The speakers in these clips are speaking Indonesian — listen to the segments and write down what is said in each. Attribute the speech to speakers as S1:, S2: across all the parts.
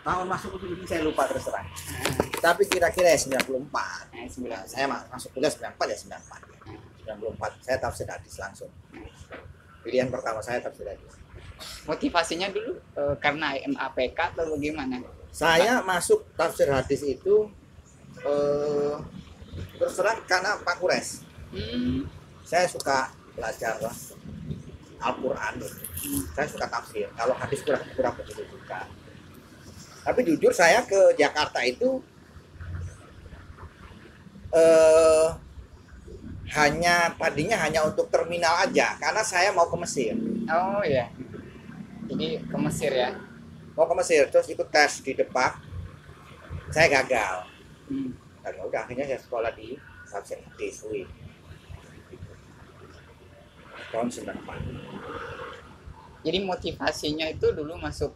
S1: Tahun masuk usul ini saya lupa terus terang. Tapi kira-kira ya 94. Saya masuk kuliah 94 ya 94. 94 saya tafsir hadis langsung. Pilihan pertama saya tafsir hadis.
S2: Motivasinya dulu karena MAPK atau bagaimana?
S1: Saya masuk tafsir hadis itu terus terang karena Pak Kures. Saya suka belajar Al-Quran. Saya suka tafsir. Kalau hadis kurang begitu suka. Tapi jujur saya ke Jakarta itu tadinya hanya untuk terminal aja karena saya mau ke Mesir.
S2: Oh ya. Jadi ke Mesir ya.
S1: Mau ke Mesir terus ikut tes di Depak. Saya gagal. Dan udah akhirnya saya sekolah di Tafsir Hadis UI. Tahun 94.
S2: Jadi motivasinya itu dulu masuk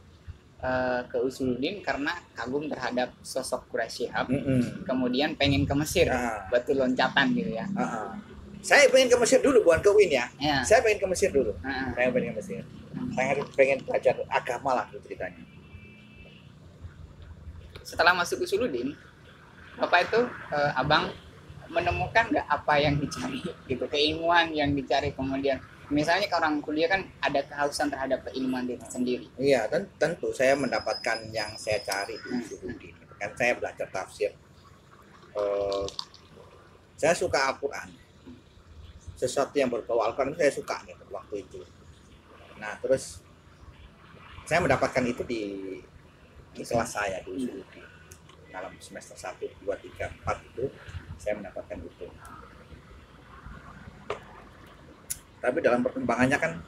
S2: ke Usuluddin karena kagum terhadap sosok Quraisy Shihab. Kemudian pengen ke Mesir, batu loncatan gitu ya.
S1: Saya pengen ke Mesir dulu, bukan ke UIN ya. Saya pengen ke Mesir dulu. Saya pengen ke Mesir. Saya pengen belajar agama lah gitu ceritanya.
S2: Setelah masuk Usuluddin, Bapak itu abang menemukan nggak apa yang dicari gitu, keilmuan yang dicari. Kemudian misalnya kalau orang kuliah kan ada kehausan terhadap keilmuan diri sendiri.
S1: Iya, dan tentu saya mendapatkan yang saya cari di Usuluddin. Kan saya belajar tafsir. Saya suka Al-Quran. Sesuatu yang berbau Al-Quran saya suka gitu waktu itu. Nah, terus saya mendapatkan itu di kelas saya di Usuluddin. Dalam semester 1, 2, 3, 4 itu saya mendapatkan itu. Tapi dalam perkembangannya kan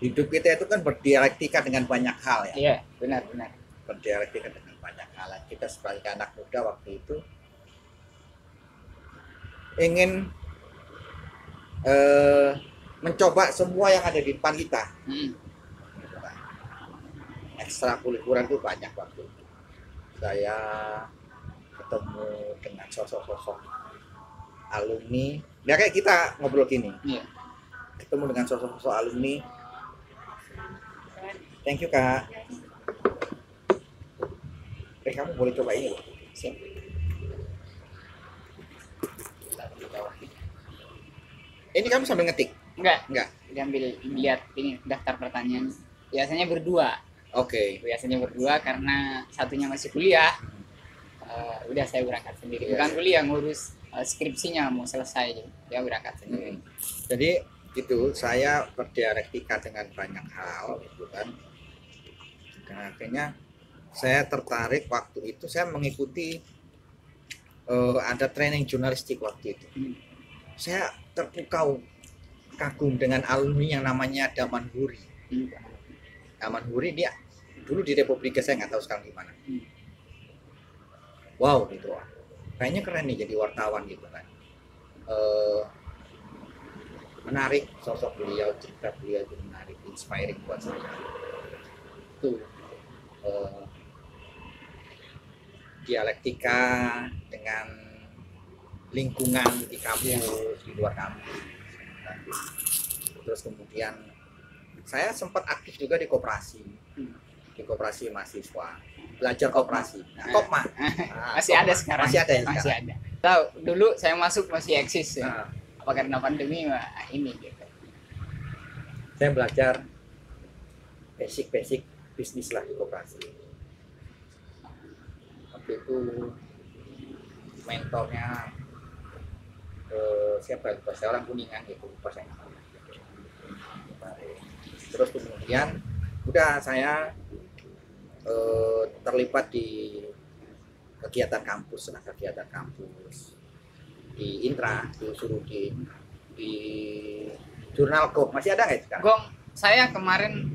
S1: hidup kita itu kan berdialektika dengan banyak hal ya.
S2: Iya, benar.
S1: Berdialektika dengan banyak hal. Kita sebagai anak muda waktu itu ingin mencoba semua yang ada di depan kita. Ekstrakurikuler itu banyak waktu itu. Saya ketemu dengan sosok-sosok alumni. Ya kayak kita ngobrol gini.
S2: Iya.
S1: Ketemu dengan sosok-sosok alumni. Thank you Kak. Kamu boleh coba ini.
S2: Siap.
S1: Ini kamu sambil ngetik?
S2: Enggak. Diambil lihat ini daftar pertanyaan. Biasanya berdua.
S1: Oke.
S2: Biasanya berdua karena satunya masih kuliah. Udah saya berangkat sendiri. Bukan kuliah, ngurus skripsinya mau selesai. Dia berangkat sendiri.
S1: Jadi itu saya berdialektika dengan banyak hal gitu kan. Dan akhirnya saya tertarik waktu itu saya mengikuti ada training jurnalistik waktu itu. Saya terpukau kagum dengan alumni yang namanya Daman Huri. Daman Huri dia dulu di Republika, saya nggak tahu sekarang di mana. Wow gitu, kayaknya keren nih jadi wartawan gitu kan. Menarik sosok beliau, cerita beliau itu menarik, inspiring buat saya. Itu dialektika dengan lingkungan di kampus, di luar kampus. Terus kemudian saya sempat aktif juga di koperasi mahasiswa, belajar koperasi. Kopma.
S2: Masih ada sekarang.
S1: Masih ada ya
S2: Masih
S1: sekarang.
S2: ada. Tahu dulu saya masuk masih eksis ya. Apa karena pandemi ini gitu.
S1: Saya belajar basic bisnis lah di koperasi. Waktu itu mentornya siapa itu? Saya orang Kuningan gitu, pas saya. Terus kemudian udah saya terlibat di kegiatan kampus di Intra, di Usuluddin, di Jurnal Gong. Masih ada nggak sekarang?
S2: Gong, saya kemarin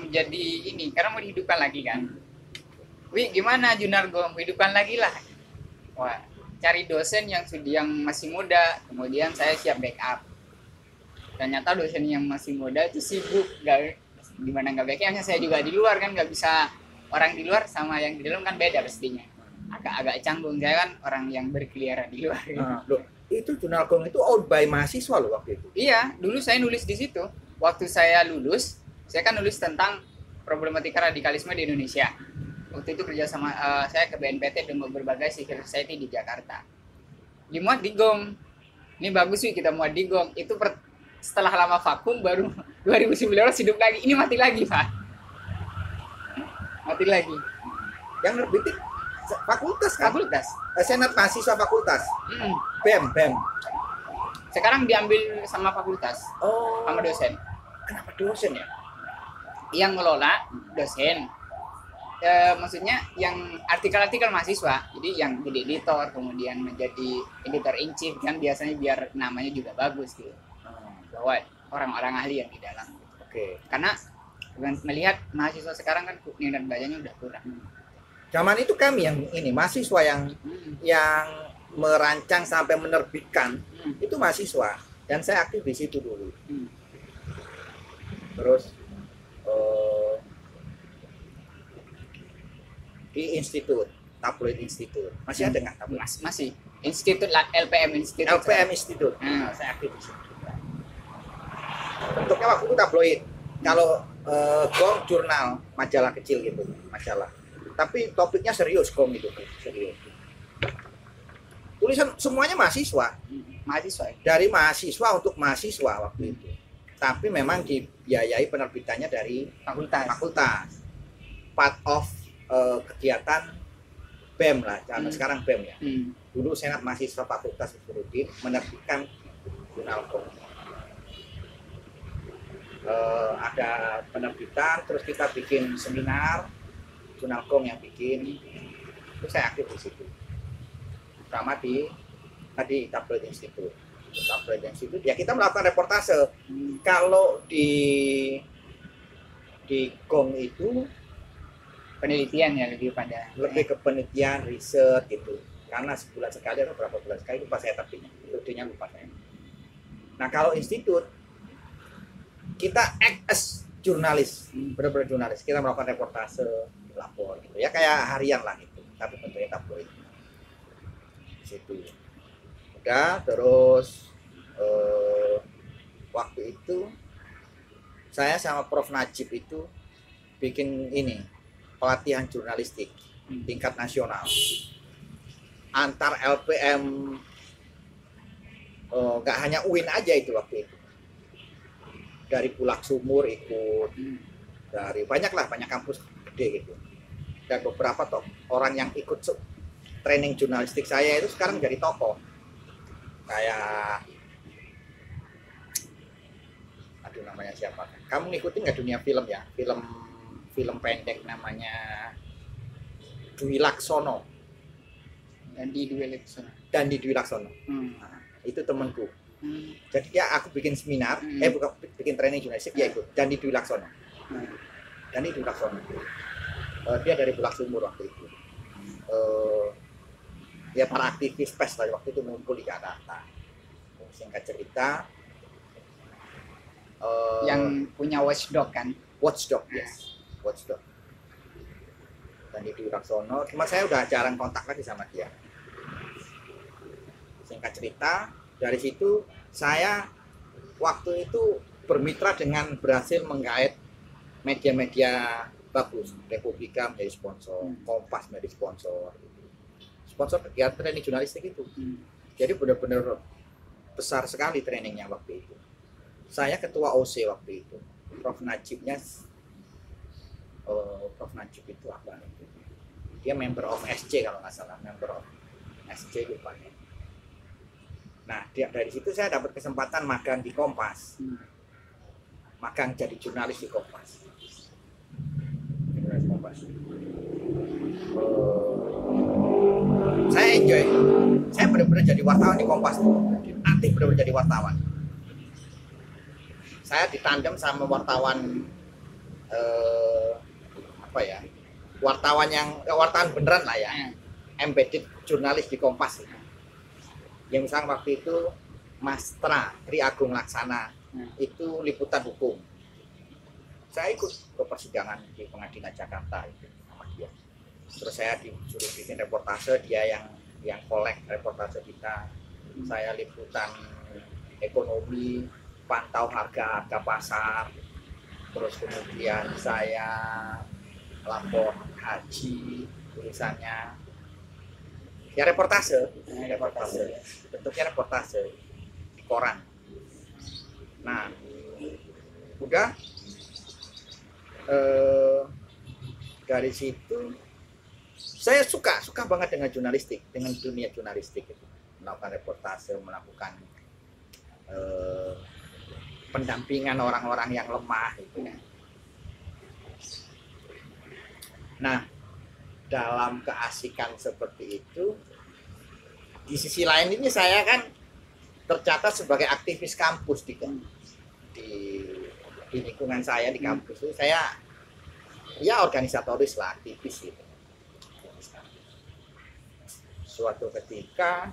S2: jadi ini karena mau dihidupkan lagi kan. Gimana Jurnal Gong? Hidupkan lagi lah. Wah, cari dosen yang masih muda, kemudian saya siap backup. Ternyata dosen yang masih muda itu sibuk, gimana nggak backupnya, saya juga di luar kan, nggak bisa, orang di luar sama yang di dalam kan beda pastinya. Agak canggung, saya kan orang yang berkeliaran di luar.
S1: Loh, itu Jurnal Gong itu owned by mahasiswa loh waktu itu.
S2: Iya, dulu saya nulis di situ. Waktu saya lulus, saya kan nulis tentang problematika radikalisme di Indonesia. waktu itu kerja sama saya ke BNPT dan berbagai civil society di Jakarta. Dimuat di Gong. Ini bagus sih kita muat di Gong. Itu setelah lama vakum baru 2019 hidup lagi. Ini mati lagi, Pak. Mati lagi.
S1: Yang nerbitin fakultas kan?
S2: Fakultas.
S1: Senat mahasiswa fakultas.
S2: Mm.
S1: BEM.
S2: Sekarang diambil sama fakultas,
S1: Oh,
S2: sama dosen.
S1: kenapa dosen ya?
S2: Yang ngelola dosen. Maksudnya yang artikel-artikel mahasiswa, jadi yang jadi editor, kemudian menjadi editor in chief kan biasanya biar namanya juga bagus gitu, bahwa orang-orang ahli yang di dalam.
S1: Oke.
S2: Karena melihat mahasiswa sekarang kan minat bacanya udah kurang.
S1: Zaman itu kami yang ini mahasiswa yang merancang sampai menerbitkan itu mahasiswa, dan saya aktif di situ dulu. Terus di institut, tabloid institut, masih ada nggak tabloid?
S2: Masih. Institut LPM Institut.
S1: LPM Institut. Saya aktif di situ. Bentuknya waktu itu tabloid. Kalau Gong jurnal, majalah kecil gitu, majalah. Tapi topiknya serius, Gong itu serius. Tulisan semuanya mahasiswa.
S2: Mahasiswa.
S1: Dari mahasiswa untuk mahasiswa waktu itu. Tapi memang dibiayai penerbitannya dari fakultas. Part of kegiatan BEM lah, sekarang BEM ya. Dulu Senat Mahasiswa Fakultas Historik menerbitkan jurnal Gong. Ada penerbitan, terus kita bikin seminar, jurnal Gong yang bikin. Itu saya aktif di situ. Sama di tadi tabloid institut. Tabloid institut ya kita melakukan reportase. Kalau di Gong itu
S2: penelitian ya lebih
S1: ke penelitian, riset gitu. Karena sebulan sekali atau berapa bulan sekali lupa saya terbitnya. Itunya lupa saya. Nah, kalau institut kita act as jurnalis, benar-benar jurnalis. Kita melakukan reportase, lapor gitu. Ya kayak harian lah gitu. Tapi bentuknya tabloid. Di situ. Udah terus waktu itu saya sama Prof Najib itu bikin ini pelatihan jurnalistik tingkat nasional antar LPM, nggak hanya UIN aja itu waktu itu, dari Bulak Sumur ikut, dari banyak kampus gede gitu, dan beberapa orang yang ikut training jurnalistik saya itu sekarang jadi tokoh kayak aduh namanya siapa, kamu ngikutin nggak dunia film ya, film pendek namanya Dwi Laksono
S2: dan di Dwi Laksono.
S1: Nah, itu temanku. Jadi ya aku bikin seminar, bukan bikin training jurnalistik, dia ikut dan di Dwi Laksono. Dia dari Bulak Sumur waktu itu. Ya para aktivis pers pada waktu itu ngumpul di Jakarta. Singkat cerita,
S2: yang punya Watchdog kan?
S1: Watchdog, yes. Watchdog. Dan di Laksono, cuma saya udah jarang kontak lagi sama dia. Singkat cerita, dari situ saya waktu itu bermitra dengan berhasil menggait media-media bagus. Republika menjadi sponsor, Kompas menjadi sponsor. Sponsor kegiatan training jurnalistik itu. Jadi benar-benar besar sekali trainingnya waktu itu. Saya ketua OC waktu itu. Prof Najibnya Prof Najib itu apa? Dia member of SC kalau nggak salah, member of SC rupanya. Nah, dari situ saya dapat kesempatan magang di Kompas, magang jadi jurnalis di Kompas. Saya enjoy, saya benar-benar jadi wartawan di Kompas, aktif benar-benar jadi wartawan. Saya ditandem sama wartawan wartawan beneran lah ya, embedded jurnalis di Kompas. Yang misalnya waktu itu Mas Tri Agung Laksana itu liputan hukum. Saya ikut ke persidangan di pengadilan Jakarta itu sama dia. Terus saya disuruh bikin reportase, dia yang kolek reportase kita. Saya liputan ekonomi, pantau harga pasar. Terus kemudian saya lapor haji, tulisannya ya reportase, bentuknya reportase di koran. Nah, udah dari situ saya suka banget dengan jurnalistik, dengan dunia jurnalistik itu. Melakukan reportase, melakukan pendampingan orang-orang yang lemah gitu. Nah, dalam keasikan seperti itu, di sisi lain ini saya kan tercatat sebagai aktivis kampus di lingkungan saya di kampus itu. Saya ya organisatoris lah, aktivis gitu. Suatu ketika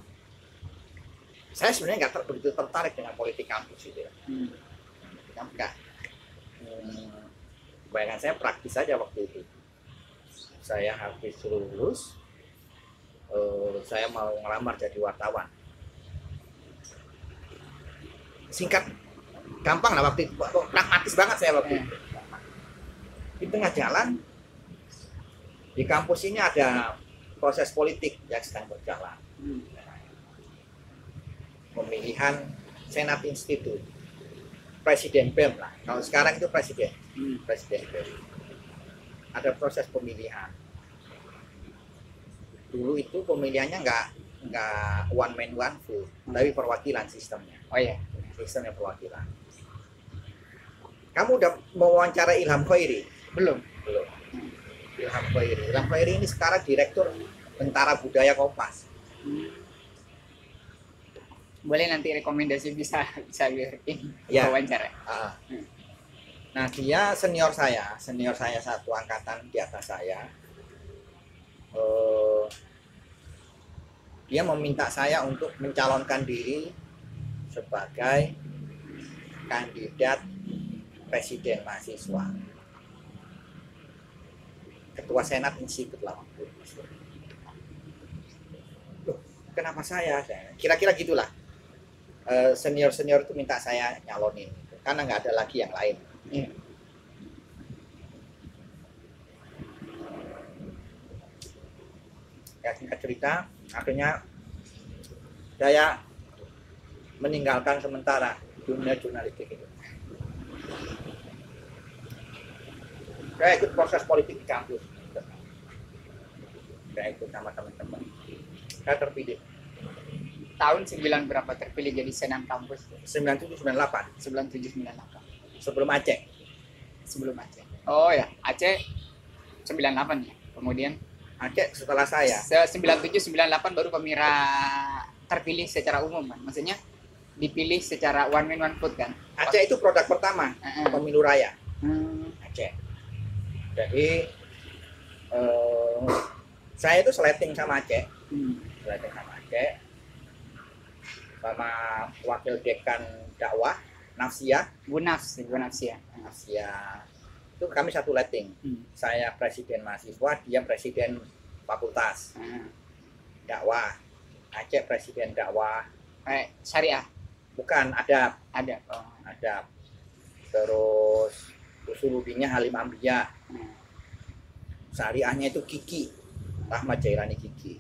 S1: saya sebenarnya nggak begitu tertarik dengan politik kampus itu ya. Enggak. Bayangan saya praktis saja waktu itu. Saya habis lulus, saya mau ngelamar jadi wartawan. Singkat, gampang lah waktu itu, pragmatis banget saya waktu itu. Di tengah jalan, di kampus ini ada proses politik yang sedang berjalan. Pemilihan Senat Institut, Presiden BEM lah. Kalau sekarang itu Presiden BEM. Ada proses pemilihan. Dulu itu pemilihannya nggak one man one vote, tapi perwakilan sistemnya.
S2: Oh iya,
S1: Sistemnya perwakilan. Kamu udah mewawancara Ilham Khairi?
S2: belum.
S1: Ilham Khairi ini sekarang direktur Tentara Budaya Kompas.
S2: Boleh nanti rekomendasi bisa ini
S1: Ya.
S2: wawancara.
S1: Nah, dia senior saya satu angkatan di atas saya. Dia meminta saya untuk mencalonkan diri sebagai kandidat presiden mahasiswa, ketua Senat Institut lah. Loh, kenapa saya? Kira-kira gitulah. Senior itu minta saya nyalonin karena nggak ada lagi yang lain. Ya, singkat cerita, akhirnya saya meninggalkan sementara dunia jurnalistik itu. Saya ikut proses politik di kampus. Saya ikut sama teman-teman. Saya terpilih.
S2: Tahun 9 berapa terpilih jadi senam kampus?
S1: 9798.
S2: 9798.
S1: Sebelum Aceh.
S2: Sebelum Aceh. Oh ya, Aceh 98 ya. Kemudian
S1: Aceh setelah saya.
S2: 9798 baru Pemira terpilih secara umum kan. Maksudnya dipilih secara one man one vote kan.
S1: Aceh itu produk pertama pemilu raya. Aceh. Jadi saya itu sleting sama Aceh. Sleting sama Aceh. Sama wakil dekan dakwah Nafsiyah.
S2: Bu Nafsiyah.
S1: Itu kami satu letting. Saya presiden mahasiswa, dia presiden fakultas dakwah. Aceh presiden dakwah
S2: Syariah.
S1: Bukan, adab.
S2: Adab.
S1: Terus Usuluddinnya Halim Ambia. Syariahnya itu Kiki, Rahmat Jailani Kiki.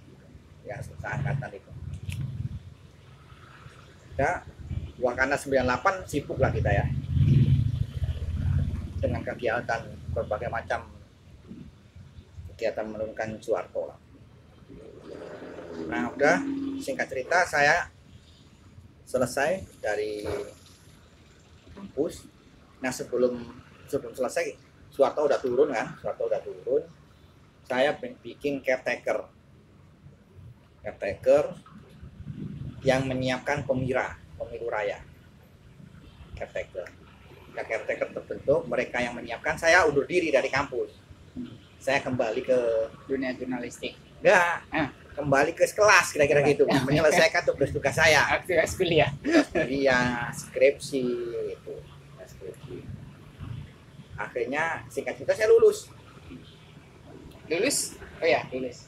S1: Ya, seangkatan itu. Ya, karena 98 sibuk lah kita ya dengan kegiatan berbagai macam kegiatan menurunkan Soeharto lah. Nah, udah singkat cerita saya selesai dari kampus. Nah, sebelum selesai Soeharto udah turun kan, saya bikin caretaker yang menyiapkan pemilu raya. Caretaker terbentuk, mereka yang menyiapkan, saya undur diri dari kampus. Saya kembali ke
S2: dunia jurnalistik.
S1: Enggak, kembali ke kelas kira-kira gitu, menyelesaikan tugas-tugas saya.
S2: Aktivitas kuliah.
S1: Iya, skripsi itu. Akhirnya singkat cerita saya lulus.
S2: Oh ya, lulus.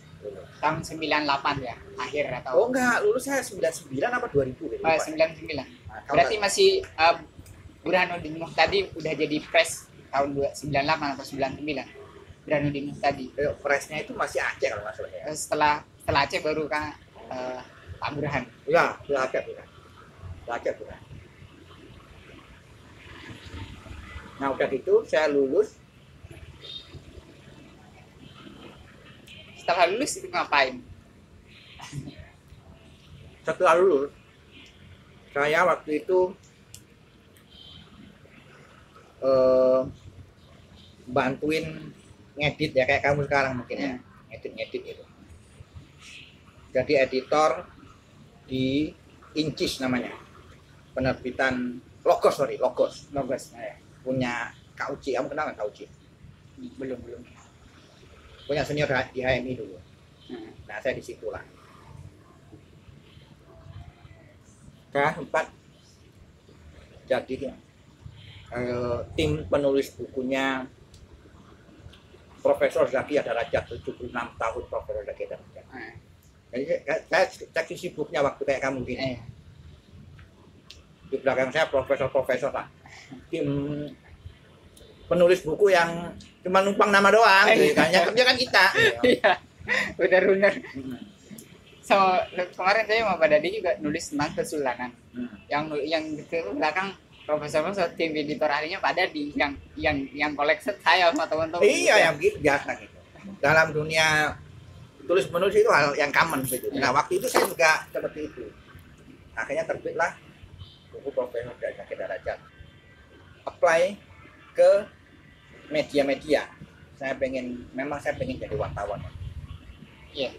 S2: Tahun 98 ya, akhir atau?
S1: Oh enggak, lulus saya 99 apa 2000 gitu.
S2: 99.
S1: Nah,
S2: berarti masih Burhanuddin Muhtadi udah jadi pres tahun 98 atau 99. Burhanuddin tadi.
S1: Presnya itu masih Aceh kalau nggak salah ya.
S2: Setelah Aceh baru kan Pak Burhan.
S1: Ya, sudah Aceh bukan. Sudah Aceh bukan. Nah udah gitu saya lulus.
S2: Setelah lulus itu ngapain?
S1: Setelah lulus saya waktu itu bantuin ngedit ya kayak kamu sekarang mungkin ya, ngedit gitu. Jadi editor di Incis namanya, penerbitan Logos. Punya Kak Uci, kamu kenal nggak Kak Uci?
S2: Belum.
S1: Punya senior di HMI dulu. Nah saya di situ lah. Saya sempat jadi tim penulis bukunya Profesor Zaki Darajat, 76 tahun Profesor Zaki Darajat. Jadi saya cek sibuknya waktu kayak kamu gini. Di belakang saya profesor lah. Tim penulis buku yang cuma numpang nama doang, kayaknya kerja kan kita.
S2: Iya, benar. So kemarin saya sama Pak Dadi juga nulis tentang kesulanan. Yang di belakang profesor tim editor ahlinya Pak Dadi, yang collection saya sama teman-teman.
S1: Iya, yang gitu biasa gitu. Dalam dunia tulis menulis itu hal yang common gitu. Nah waktu itu saya juga seperti itu. Akhirnya terbitlah buku Profesor Zaki Darajat. Apply ke media-media. Memang saya pengen jadi wartawan.
S2: Iya.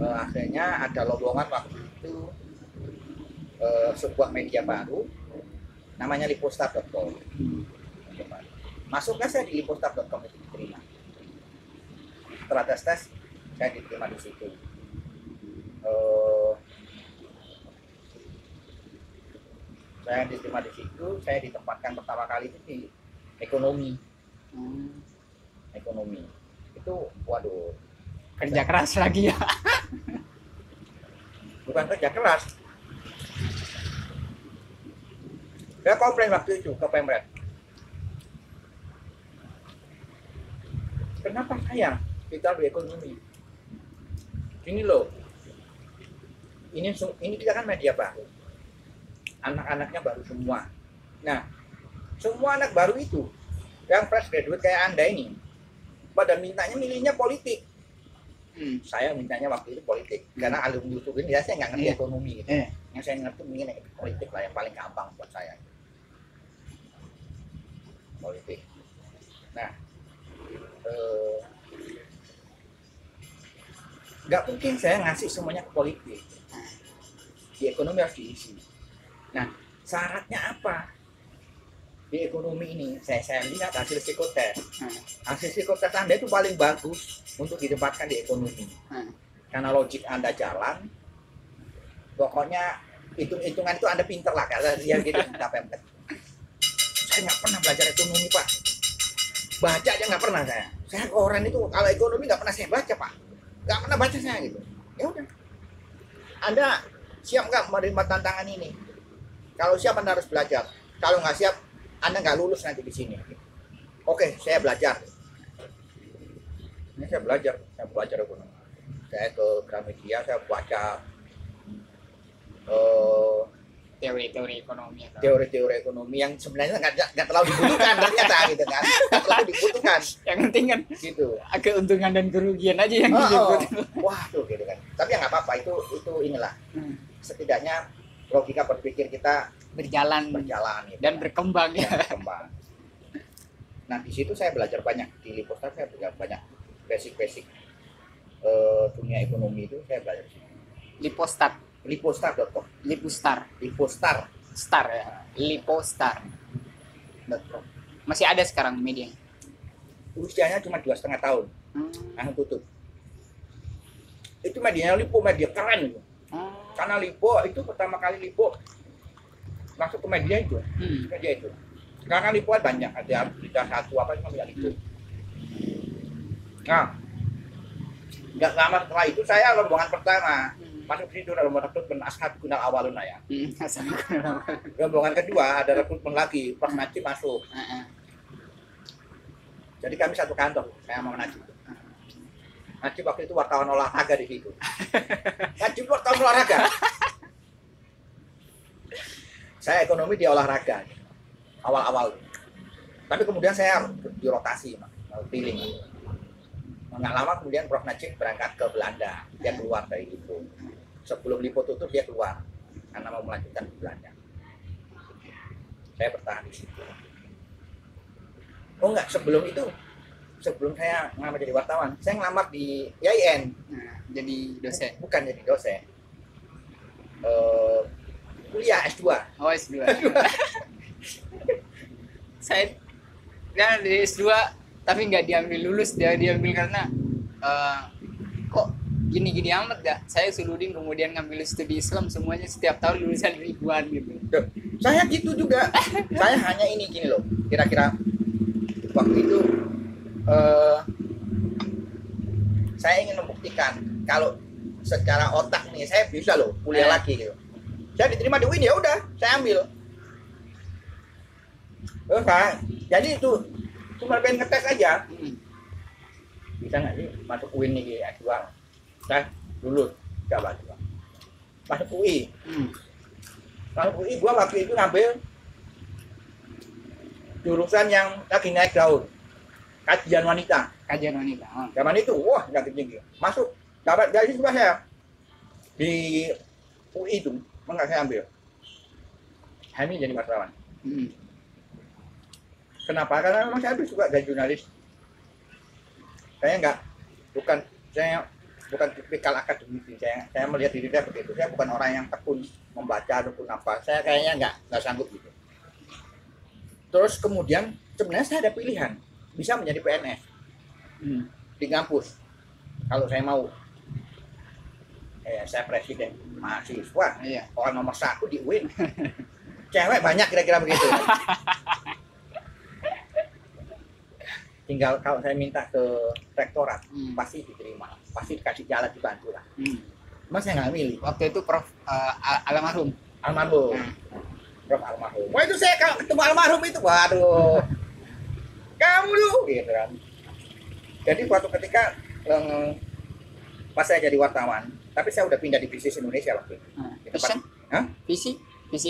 S1: Akhirnya ada lowongan waktu itu sebuah media baru namanya lipostar.com. Masuknya saya di lipostar.com itu diterima. Setelah tes saya diterima di situ. Saya diterima di situ, saya ditempatkan pertama kali itu di ekonomi. Ekonomi itu, waduh,
S2: kerja keras lagi ya.
S1: Bukan kerja keras. Saya komplain waktu itu ke Pemret. Kenapa saya kita di ekonomi? Ini loh. Ini kita kan media baru. Anak-anaknya baru semua. Nah, semua anak baru itu yang fresh graduate kayak Anda ini pada milihnya politik. Saya mintanya waktu itu politik karena alumni itu ini saya nggak ngerti ekonomi gitu. Yang saya ngerti mungkin politik lah yang paling gampang buat saya. Politik. Nah, nggak mungkin saya ngasih semuanya ke politik. Di ekonomi harus diisi. Nah, syaratnya apa? Di ekonomi ini, saya lihat hasil psikotes. Hasil psikotes Anda itu paling bagus untuk ditempatkan di ekonomi. Karena logik Anda jalan, pokoknya hitung-hitungan itu Anda pinter lah, karena dia gitu. Saya nggak pernah belajar ekonomi, Pak. Baca aja nggak pernah saya. Saya koran itu, kalau ekonomi nggak pernah saya baca, Pak. Nggak pernah baca saya gitu. Ya udah. Anda siap nggak menerima tantangan ini? Kalau siap Anda harus belajar. Kalau nggak siap, Anda nggak lulus nanti di sini. Oke, saya belajar. Ini saya belajar ekonomi. Saya ke Gramedia, saya baca
S2: teori-teori ekonomi.
S1: Teori-teori ekonomi yang sebenarnya nggak terlalu dibutuhkan ternyata gitu kan. Nggak terlalu dibutuhkan.
S2: Yang penting kan
S1: gitu.
S2: Keuntungan dan kerugian aja yang dibutuhkan.
S1: Wah tuh gitu kan. Tapi ya nggak apa-apa, itu inilah. Setidaknya logika berpikir kita
S2: berjalan
S1: gitu,
S2: dan berkembang ya.
S1: Berkembang. Nah di situ saya belajar banyak, di Lipostar saya belajar banyak basic dunia ekonomi itu saya belajar di sini. Lipostar.com. Lipostar
S2: Star ya. Lipostar.com. Masih ada sekarang media.
S1: Usianya cuma 2,5 tahun. Langsung tutup. Itu medianya Lipo, media keren itu. Karena Lipo itu pertama kali Lipo masuk ke media itu. Media itu. Karena Lipo banyak, ada berita satu apa cuma Lipo. Nah, nggak lama setelah itu saya rombongan pertama masuk situ, rombongan rekrutmen Ashab Kunal Awalun ya. Rombongan kedua ada rekrutmen lagi, Prof Najib masuk. Jadi kami satu kantor, saya sama Najib. Najib waktu itu wartawan olahraga di situ. Najib wartawan olahraga. Saya ekonomi, dia olahraga. Awal-awal. Tapi kemudian saya dirotasi, pilih. Nggak lama kemudian Prof. Najib berangkat ke Belanda. Dia keluar dari itu. Sebelum Lipo tutup dia keluar karena mau melanjutkan di Belanda. Saya bertahan di situ. Oh enggak, sebelum itu, sebelum saya ngelamar jadi wartawan, saya ngelamar di IAIN.
S2: Nah, jadi dosen.
S1: Bukan jadi dosen. Kuliah S2.
S2: Oh, S2. Saya dari S2 tapi nggak diambil lulus, dia diambil karena kok gini-gini amat gak. Saya Suludin kemudian ngambil studi Islam, semuanya setiap tahun lulusan ribuan gitu.
S1: Duh, saya gitu juga. Saya hanya ini gini loh. Kira-kira waktu itu saya ingin membuktikan kalau secara otak nih saya bisa loh kuliah lagi gitu. Saya diterima di UIN, ya udah saya ambil. Jadi itu cuma pengen ngetes aja. Bisa nggak sih masuk UIN nih S2? Saya lulus, coba. Masuk UI. Masuk UI gua waktu itu ngambil jurusan yang lagi naik daun, kajian wanita.
S2: Kajian wanita.
S1: Zaman itu, wah nggak tinggi. Masuk, dapat dari situ saya di UI itu, nggak saya ambil. Ini jadi wartawan. Kenapa? Karena memang saya suka jadi jurnalis. Saya bukan tipikal akademisi. Saya melihat diri saya begitu. Saya bukan orang yang tekun membaca ataupun apa. Saya kayaknya nggak sanggup gitu. Terus kemudian sebenarnya saya ada pilihan, bisa menjadi PNS di kampus kalau saya mau. Saya presiden mahasiswa, orang nomor 1 di UIN. Cewek banyak kira-kira begitu. Tinggal kalau saya minta ke rektorat, pasti diterima, pasti dikasih jalan, dibantu lah. Mas saya nggak milih.
S2: Waktu itu Prof almarhum.
S1: Prof almarhum. Wah itu saya kalau ketemu almarhum itu, waduh, kamu lu, gitu kan. Jadi suatu ketika pas saya jadi wartawan, tapi saya udah pindah di Bisnis Indonesia waktu itu.
S2: Visi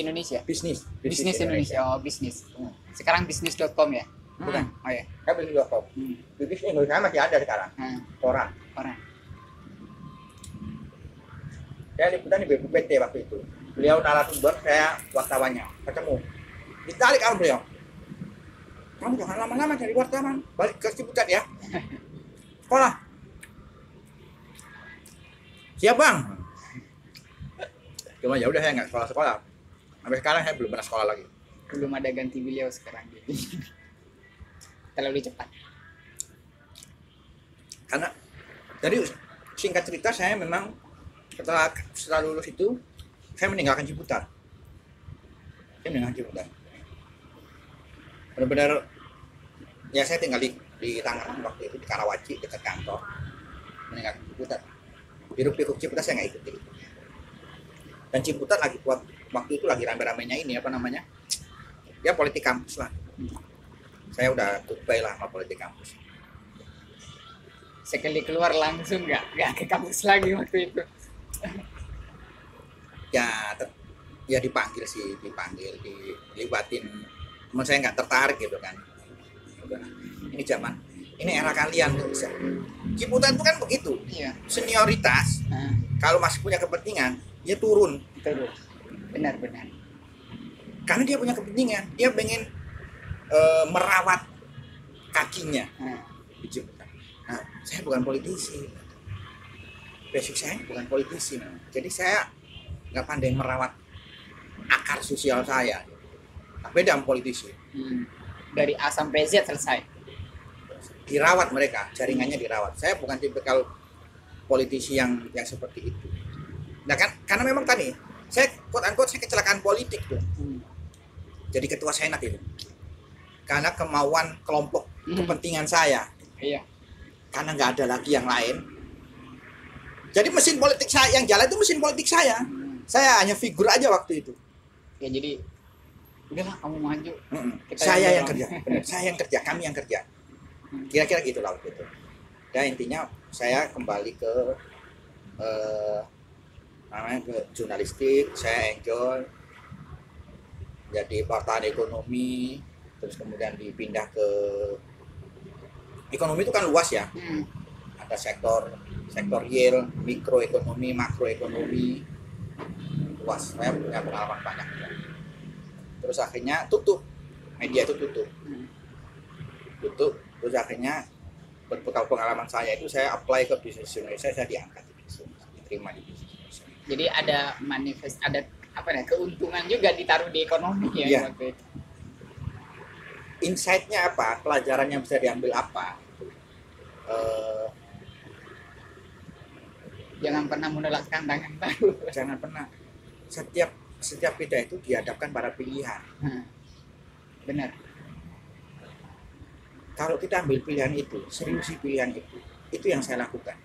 S2: Indonesia.
S1: Bisnis
S2: Indonesia. Oh, bisnis. Sekarang bisnis.com ya?
S1: Bukan.
S2: Oh ya.
S1: Kan Bisnis.com. Bisnis Indonesia masih ada sekarang. Orang. Saya liputan di BPPT waktu itu. Beliau narasumber, saya wartawannya. Ketemu. Ditarik sama beliau. Kamu jangan lama-lama jadi wartawan. Balik ke Ciputat ya. Sekolah. Siap bang. Cuma ya udah saya nggak sekolah. Sampai sekarang saya belum pernah sekolah lagi.
S2: Belum ada ganti beliau sekarang. Terlalu cepat.
S1: Karena jadi singkat cerita saya memang setelah lulus itu saya meninggalkan Ciputat. Benar-benar ya saya tinggal di Tangerang waktu itu, di Karawaci dekat kantor. Meninggalkan Ciputat. Hiruk-pikuk Ciputat saya nggak ikuti. Dan Ciputat lagi waktu itu lagi rame-ramenya ini apa namanya? Ya politik kampus lah. Saya udah goodbye lah sama politik kampus.
S2: Sekali keluar langsung nggak ke kampus lagi waktu itu.
S1: Ya dipanggil, dilibatin. Cuman saya nggak tertarik gitu kan. Ini zaman, ini era kalian tuh bisa. Ciputat itu kan begitu.
S2: Iya.
S1: Senioritas. Kalau masih punya kepentingan, dia turun.
S2: Benar.
S1: Karena dia punya kepentingan, dia pengen merawat kakinya di Ciputat. Nah, saya bukan politisi. Basic saya bukan politisi. Jadi saya nggak pandai merawat akar sosial saya. Nah, beda sama politisi.
S2: Dari A sampai Z selesai.
S1: Dirawat mereka, jaringannya dirawat. Saya bukan tipikal politisi yang seperti itu. Nah kan, karena memang tadi saya quote-unquote saya kecelakaan politik tuh. Jadi ketua senat itu. Karena kemauan kelompok kepentingan saya.
S2: Iya.
S1: Karena nggak ada lagi yang lain. Jadi mesin politik saya yang jalan itu mesin politik saya. Saya hanya figur aja waktu itu.
S2: Ya jadi udahlah kamu maju.
S1: Saya yang kerja, benar. Saya yang kerja, kami yang kerja. Kira-kira gitulah waktu itu. Dan intinya saya kembali ke namanya ke jurnalistik. Saya enjoy jadi wartawan ekonomi, terus kemudian dipindah ke ekonomi. Itu kan luas ya, ada sektor real, mikroekonomi, makroekonomi, luas. Saya punya pengalaman banyak. Terus akhirnya tutup, media itu tutup, terus akhirnya berbekal pengalaman saya itu saya apply ke bisnis Indonesia, saya diangkat di bisnis, diterima di bisnis Indonesia.
S2: Jadi ada ada apa ya, keuntungan juga ditaruh di ekonomi ya,
S1: Iya.
S2: waktu itu.
S1: Insight-nya apa, pelajaran yang bisa diambil apa?
S2: Jangan pernah menolak tantangan baru.
S1: Jangan pernah, setiap kita itu dihadapkan pada pilihan.
S2: Benar.
S1: Kalau kita ambil pilihan itu, seriusi pilihan itu yang saya lakukan.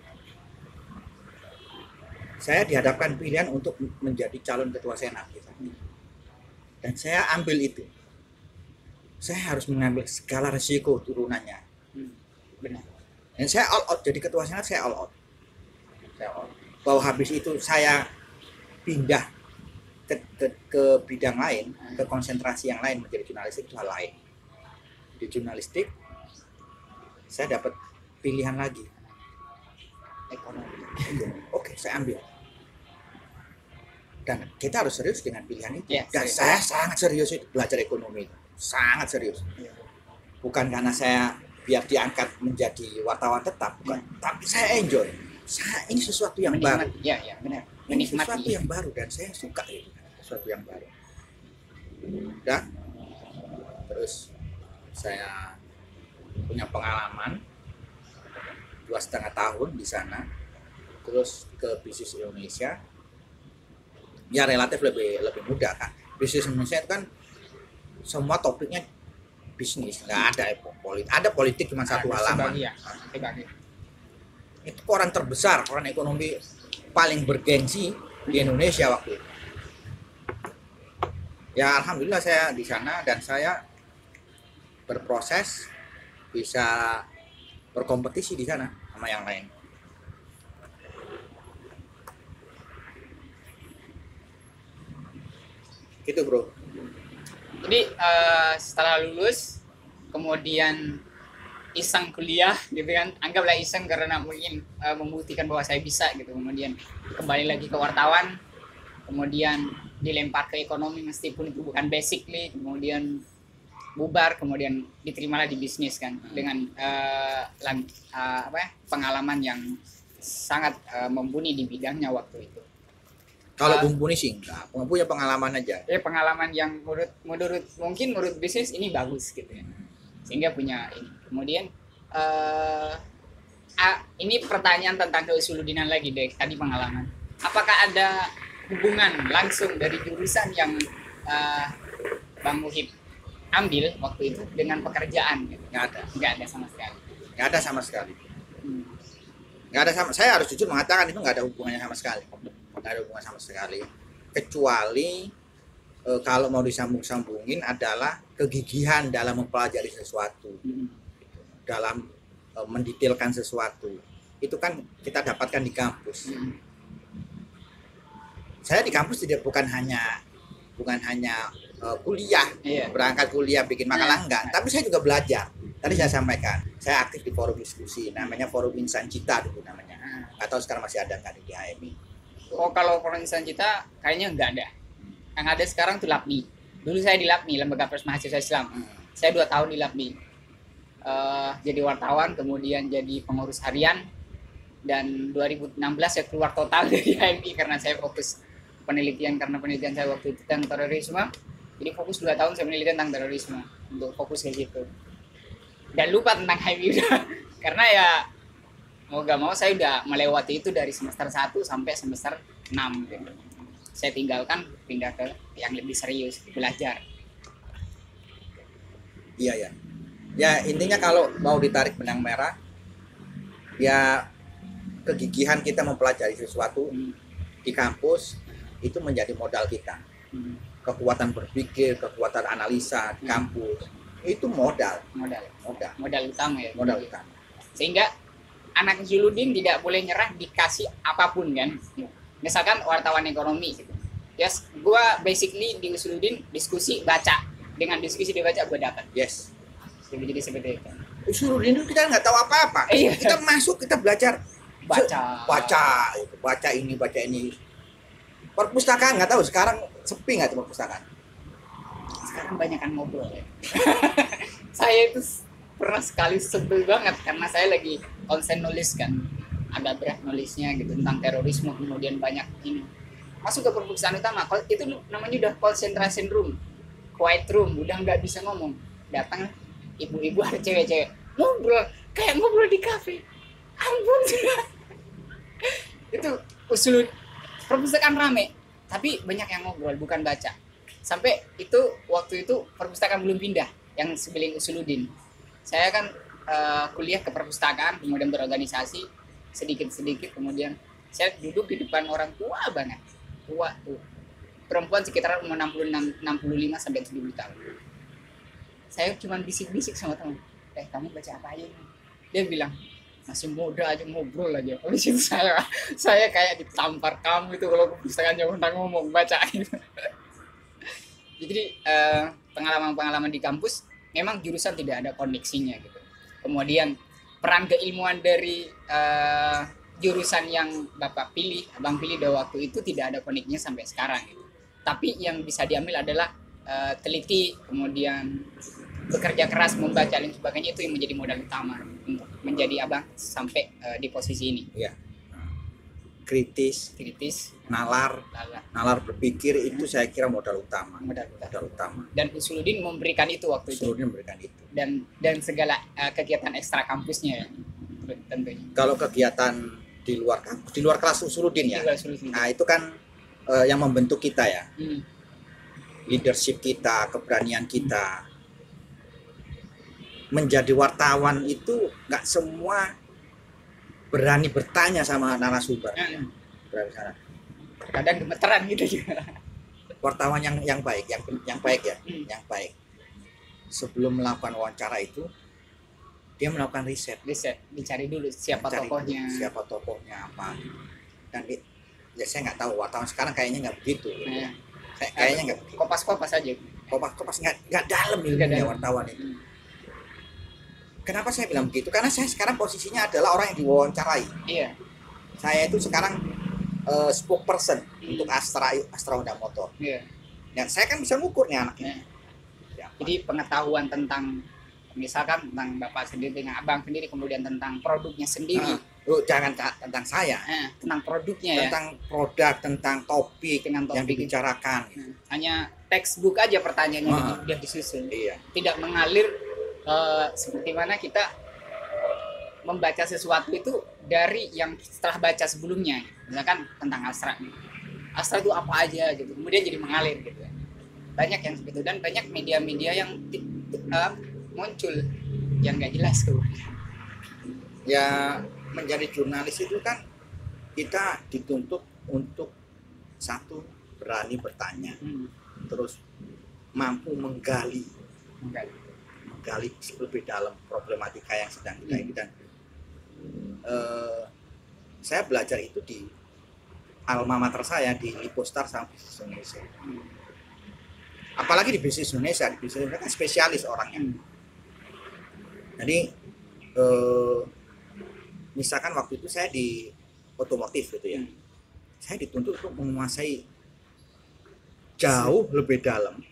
S1: Saya dihadapkan pilihan untuk menjadi calon ketua senat, dan saya ambil itu. Saya harus mengambil segala resiko turunannya.
S2: Benar.
S1: Dan saya all out, jadi ketua senat saya all out. Bahwa habis itu saya pindah ke bidang lain, ke konsentrasi yang lain, menjadi jurnalistik, itu hal lain. Di jurnalistik saya dapat pilihan lagi, ekonomi. Oke, saya ambil. Dan kita harus serius dengan pilihan itu.
S2: Ya,
S1: Dan saya sangat serius itu belajar ekonomi, sangat serius. Bukan karena saya biar diangkat menjadi wartawan tetap, bukan. Tapi saya enjoy. Ini sesuatu yang baru.
S2: Ya, benar.
S1: Ini sesuatu yang baru dan saya suka itu, sesuatu yang baru. Dan terus saya punya pengalaman 2,5 tahun di sana, terus ke bisnis Indonesia. Ya relatif lebih mudah kan. Bisnis Indonesia itu kan semua topiknya bisnis, nggak ada politik. Ada politik cuma satu halaman. Itu koran terbesar, koran ekonomi paling bergengsi di Indonesia waktu itu. Ya alhamdulillah saya di sana dan saya berproses bisa berkompetisi di sana sama yang lain. Gitu bro.
S2: Jadi setelah lulus kemudian iseng kuliah gitu kan, anggaplah iseng karena mungkin membuktikan bahwa saya bisa gitu, kemudian kembali lagi ke wartawan, kemudian dilempar ke ekonomi meskipun itu bukan basically, kemudian bubar, kemudian diterima di bisnis kan dengan pengalaman yang sangat mumpuni di bidangnya waktu itu.
S1: Kalau mumpuni sih enggak, punya pengalaman aja.
S2: Ya pengalaman yang menurut bisnis ini bagus gitu ya, sehingga punya ini. Kemudian ini pertanyaan tentang keusuludinan lagi deh, tadi pengalaman. Apakah ada hubungan langsung dari jurusan yang Bang Muhib ambil waktu itu dengan pekerjaan gitu? Nggak ada sama sekali.
S1: Nggak ada sama sekali. Nggak ada sama. Saya harus jujur mengatakan itu nggak ada hubungannya sama sekali. Nggak ada hubungan sama sekali. Kecuali kalau mau disambung-sambungin adalah kegigihan dalam mempelajari sesuatu, dalam mendetailkan sesuatu. Itu kan kita dapatkan di kampus. Saya di kampus bukan hanya kuliah, berangkat kuliah bikin makalah enggak, tapi saya juga belajar. Tadi saya sampaikan, saya aktif di forum diskusi, namanya Forum Insan Cita dulu namanya. Nggak tahu sekarang masih ada nggak di HMI.
S2: Oh, kalau Forum Insan Cita kayaknya nggak ada. Yang ada sekarang tuh LAPMI. Dulu saya di LAPMI, Lembaga Pers Mahasiswa Islam. Saya 2 tahun di LAPMI. Jadi wartawan, kemudian jadi pengurus harian. Dan 2016 saya keluar total dari HMI karena saya fokus penelitian saya waktu itu tentang terorisme. Jadi fokus 2 tahun saya meneliti tentang terorisme, untuk fokus kayak gitu. Dan lupa tentang HMI udah. Karena ya mau gak mau saya udah melewati itu dari semester 1 sampai semester 6 gitu. Saya tinggalkan, pindah ke yang lebih serius, belajar.
S1: Iya. Ya intinya kalau mau ditarik benang merah, ya kegigihan kita mempelajari sesuatu di kampus itu menjadi modal kita. Kekuatan berpikir, kekuatan analisa di kampus itu modal
S2: modal
S1: modal
S2: modal utama ya.
S1: modal utama.
S2: Sehingga anak Zainuddin tidak boleh nyerah dikasih apapun kan. Misalkan wartawan ekonomi gitu. Yes, gua basically di Usuluddin diskusi baca. Dengan diskusi dibaca gua dapat.
S1: Yes.
S2: Jadi seperti itu.
S1: Usuluddin itu kita nggak tahu apa-apa.
S2: Iya.
S1: Kita masuk, kita belajar
S2: Baca.
S1: baca ini. Perpustakaan nggak tahu sekarang sepi nggak tuh perpustakaan?
S2: Sekarang banyak kan ngobrol ya. Saya itu pernah sekali sebel banget karena saya lagi konsen nulis kan, ada berat nulisnya gitu tentang terorisme, kemudian banyak ini masuk ke perpustakaan utama, itu namanya udah concentration room, quiet room, udah nggak bisa ngomong, datang ibu-ibu ada cewek-cewek ngobrol kayak ngobrol di kafe, ampun. Itu usul perpustakaan rame tapi banyak yang ngobrol bukan baca, sampai itu waktu itu perpustakaan belum pindah yang sebeling Usuluddin. Saya kan kuliah ke perpustakaan, kemudian berorganisasi sedikit-sedikit, kemudian saya duduk di depan orang tua banget, tua tuh, perempuan sekitar umur 65 sampai 70 tahun. Saya cuma bisik-bisik sama teman, kamu baca apa aja nih? Dia bilang masih muda aja, ngobrol aja. Habis itu saya kayak ditampar, kamu itu kalau perpustakaan jangan ngomong, baca gitu. Jadi pengalaman-pengalaman di kampus memang jurusan tidak ada koneksinya gitu. Kemudian peran keilmuan dari jurusan yang Bapak pilih, Abang pilih pada waktu itu tidak ada koneksinya sampai sekarang gitu. Tapi yang bisa diambil adalah teliti, kemudian bekerja keras, membaca dan sebagainya, itu yang menjadi modal utama untuk menjadi Abang sampai di posisi ini.
S1: Iya. Kritis, nalar berpikir itu saya kira modal utama.
S2: Dan Usuluddin memberikan itu waktu itu.
S1: Usuluddin memberikan itu.
S2: Dan segala kegiatan ekstra kampusnya tentunya.
S1: Kalau kegiatan di luar kelas Usuluddin ya. Nah, itu kan yang membentuk kita ya. Leadership kita, keberanian kita. Menjadi wartawan itu nggak semua berani bertanya sama narasumber.
S2: Kadang gemeteran gitu juga.
S1: Wartawan yang baik, yang baik ya, yang baik. Sebelum melakukan wawancara itu, dia melakukan riset,
S2: dicari dulu siapa tokohnya
S1: apa. Dan ya saya nggak tahu wartawan sekarang kayaknya nggak begitu.
S2: Nah,
S1: kayaknya nggak begitu.
S2: Kopas aja.
S1: Kopas nggak dalam ilmunya wartawan itu. Kenapa saya bilang begitu? Karena saya sekarang posisinya adalah orang yang diwawancarai.
S2: Iya.
S1: Saya itu sekarang spokesperson untuk Astra Honda Motor.
S2: Iya.
S1: Ya, saya kan bisa ngukur nih anaknya.
S2: Ya. Jadi pengetahuan tentang, misalkan tentang Bapak sendiri dengan Abang sendiri, kemudian tentang produknya sendiri.
S1: Jangan tentang saya.
S2: Tentang produknya
S1: tentang produk, tentang topik yang dibicarakan.
S2: Hanya textbook aja pertanyaannya udah disusun.
S1: Iya.
S2: Tidak mengalir seperti mana kita membaca sesuatu itu dari yang setelah baca sebelumnya, misalkan tentang Astra itu apa aja gitu, kemudian jadi mengalir gitu. Banyak yang seperti itu, dan banyak media-media yang muncul yang nggak jelas tuh.
S1: Ya, menjadi jurnalis itu kan kita dituntut untuk satu, berani bertanya, terus mampu menggali lebih dalam problematika yang sedang kita ini. Dan saya belajar itu di alma mater saya, di Lipostar sama Bisnis Indonesia. Apalagi di Bisnis Indonesia kan spesialis orangnya. Jadi misalkan waktu itu saya di otomotif gitu ya, saya dituntut untuk menguasai jauh lebih dalam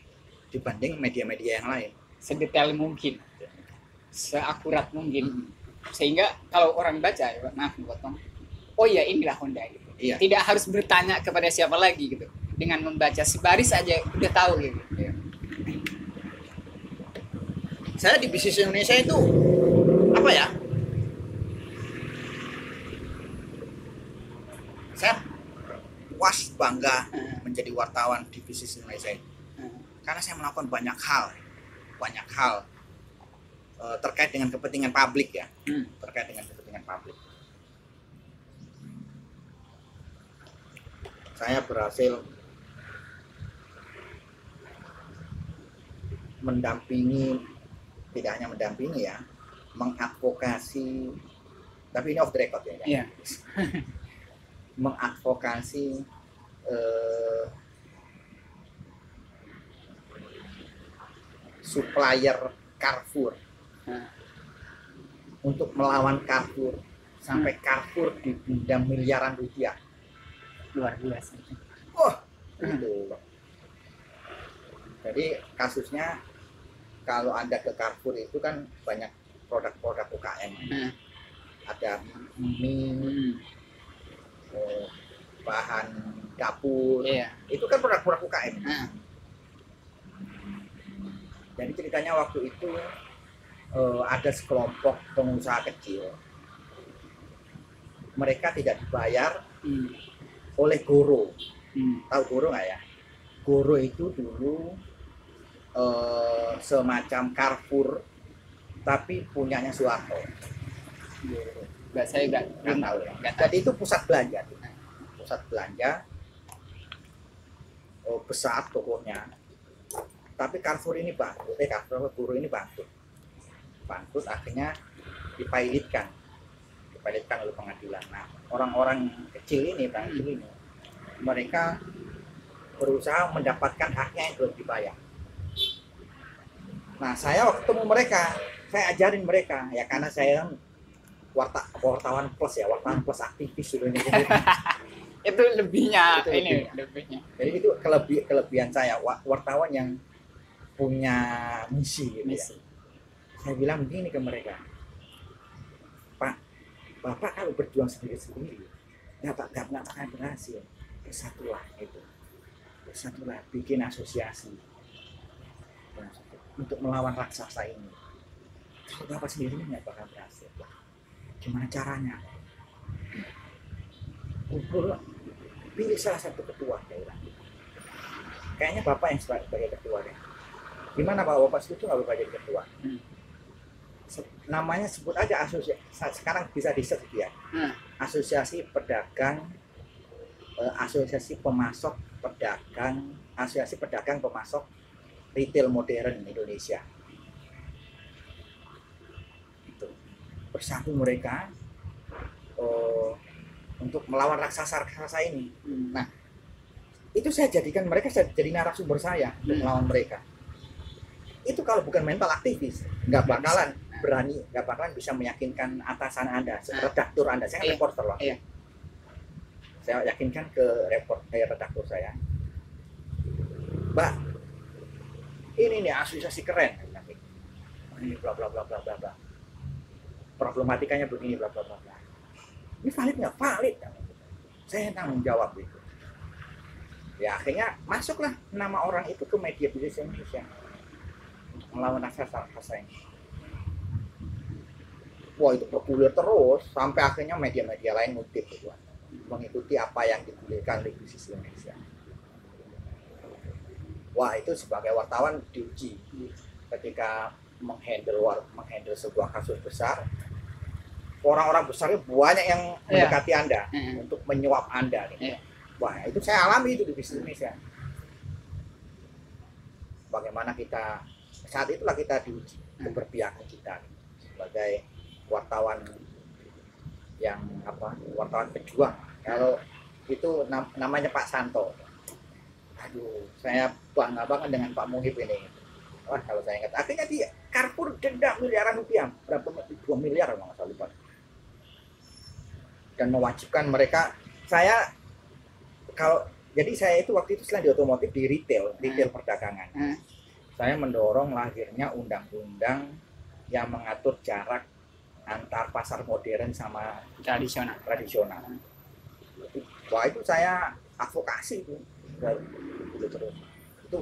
S1: dibanding media-media yang lain,
S2: sedetail mungkin, seakurat mungkin, sehingga kalau orang baca, maaf potong, oh ya inilah Honda gitu.
S1: Iya.
S2: Tidak harus bertanya kepada siapa lagi gitu, dengan membaca sebaris aja udah tahu gitu. Iya.
S1: Saya di Bisnis Indonesia itu apa ya? Saya puas, bangga menjadi wartawan di Bisnis Indonesia itu. Karena saya melakukan banyak hal terkait dengan kepentingan publik ya, Saya berhasil mendampingi tidak hanya mendampingi ya, mengadvokasi, tapi ini off the record ya,
S2: Iya.
S1: mengadvokasi supplier Carrefour
S2: Nah,
S1: untuk melawan Carrefour sampai Carrefour didenda miliaran rupiah.
S2: luar biasa.
S1: Oh, itu. Jadi kasusnya kalau Anda ke Carrefour itu kan banyak produk-produk UKM. Ada mie, bahan dapur,
S2: Iya.
S1: itu kan produk-produk UKM.
S2: Nah,
S1: Jadi ceritanya waktu itu ada sekelompok pengusaha kecil, mereka tidak dibayar oleh Goro. Tahu Goro nggak ya? Goro itu dulu semacam Carrefour tapi punyanya Soeharto.
S2: nggak, saya nggak
S1: Nggak tahu ya.
S2: nggak tahu.
S1: Jadi itu pusat belanja, besar tokonya. Tapi Carrefour ini bangkrut, Goro ini bangkrut, akhirnya dipilotkan oleh pengadilan. Nah, orang-orang kecil ini, mereka berusaha mendapatkan haknya yang belum dibayar. Nah, saya waktu ketemu mereka, saya ajarin mereka ya, karena saya kan wartawan plus aktivis dulu ini.
S2: Itu lebihnya,
S1: Itu
S2: ini
S1: lebihnya.
S2: lebihnya.
S1: Jadi itu kelebihan saya, wartawan yang punya misi gitu ya.
S2: Misi.
S1: Saya bilang begini ke mereka, Pak, Bapak kalau berjuang sendiri-sendiri nggak akan berhasil. Bersatulah, bikin asosiasi untuk melawan raksasa ini. Kalau Bapak sendiri nggak bakal berhasil. Gimana caranya? Kumpul, pilih salah satu ketua daerah. Kayaknya Bapak yang sebagai ketua deh. Gimana Pak, Bapak setuju nggak Bapak jadi ketua? Namanya sebut aja asosiasi, sekarang bisa di-search ya. Asosiasi pedagang, asosiasi pemasok pedagang, asosiasi pedagang pemasok retail modern Indonesia. Itu. Bersatu mereka untuk melawan raksasa ini. Nah, itu saya jadikan mereka jadi narasumber saya untuk melawan mereka. Itu kalau bukan mental aktivis, nggak bakalan berani, nggak bakalan bisa meyakinkan atasan Anda, redaktur Anda. Saya kan reporter loh.
S2: Iya.
S1: Saya yakinkan ke redaktur saya, Mbak, ini nih asosiasi keren, ini bla bla bla bla bla bla, problematikanya begini bla bla bla bla. Ini valid nggak? Valid. Saya tanggung jawab itu. Ya akhirnya masuklah nama orang itu ke media bisnis Indonesia untuk melawan raksasa ini. Wah, itu populer terus sampai akhirnya media-media lain ngutip itu, mengikuti apa yang digulirkan oleh bisnis Indonesia. Wah, itu sebagai wartawan diuji ketika menghandle sebuah kasus besar. Orang-orang besarnya banyak yang mendekati Anda untuk menyuap Anda. Wah, itu saya alami itu di bisnis Indonesia. Bagaimana kita saat itulah kita diuji keberpihakan kita sebagai wartawan yang wartawan pejuang. Kalau itu namanya Pak Santo. Aduh, saya bangga banget dengan Pak Muhib ini. Wah, kalau saya ingat, akhirnya dia Carrefour denda miliaran rupiah, berapa 2 miliar kalau nggak salah lupa. Dan mewajibkan mereka, jadi saya itu waktu itu selain di otomotif, di retail perdagangan. Saya mendorong lahirnya undang-undang yang mengatur jarak antar pasar modern sama tradisional. Wah, itu saya advokasi itu. Terus itu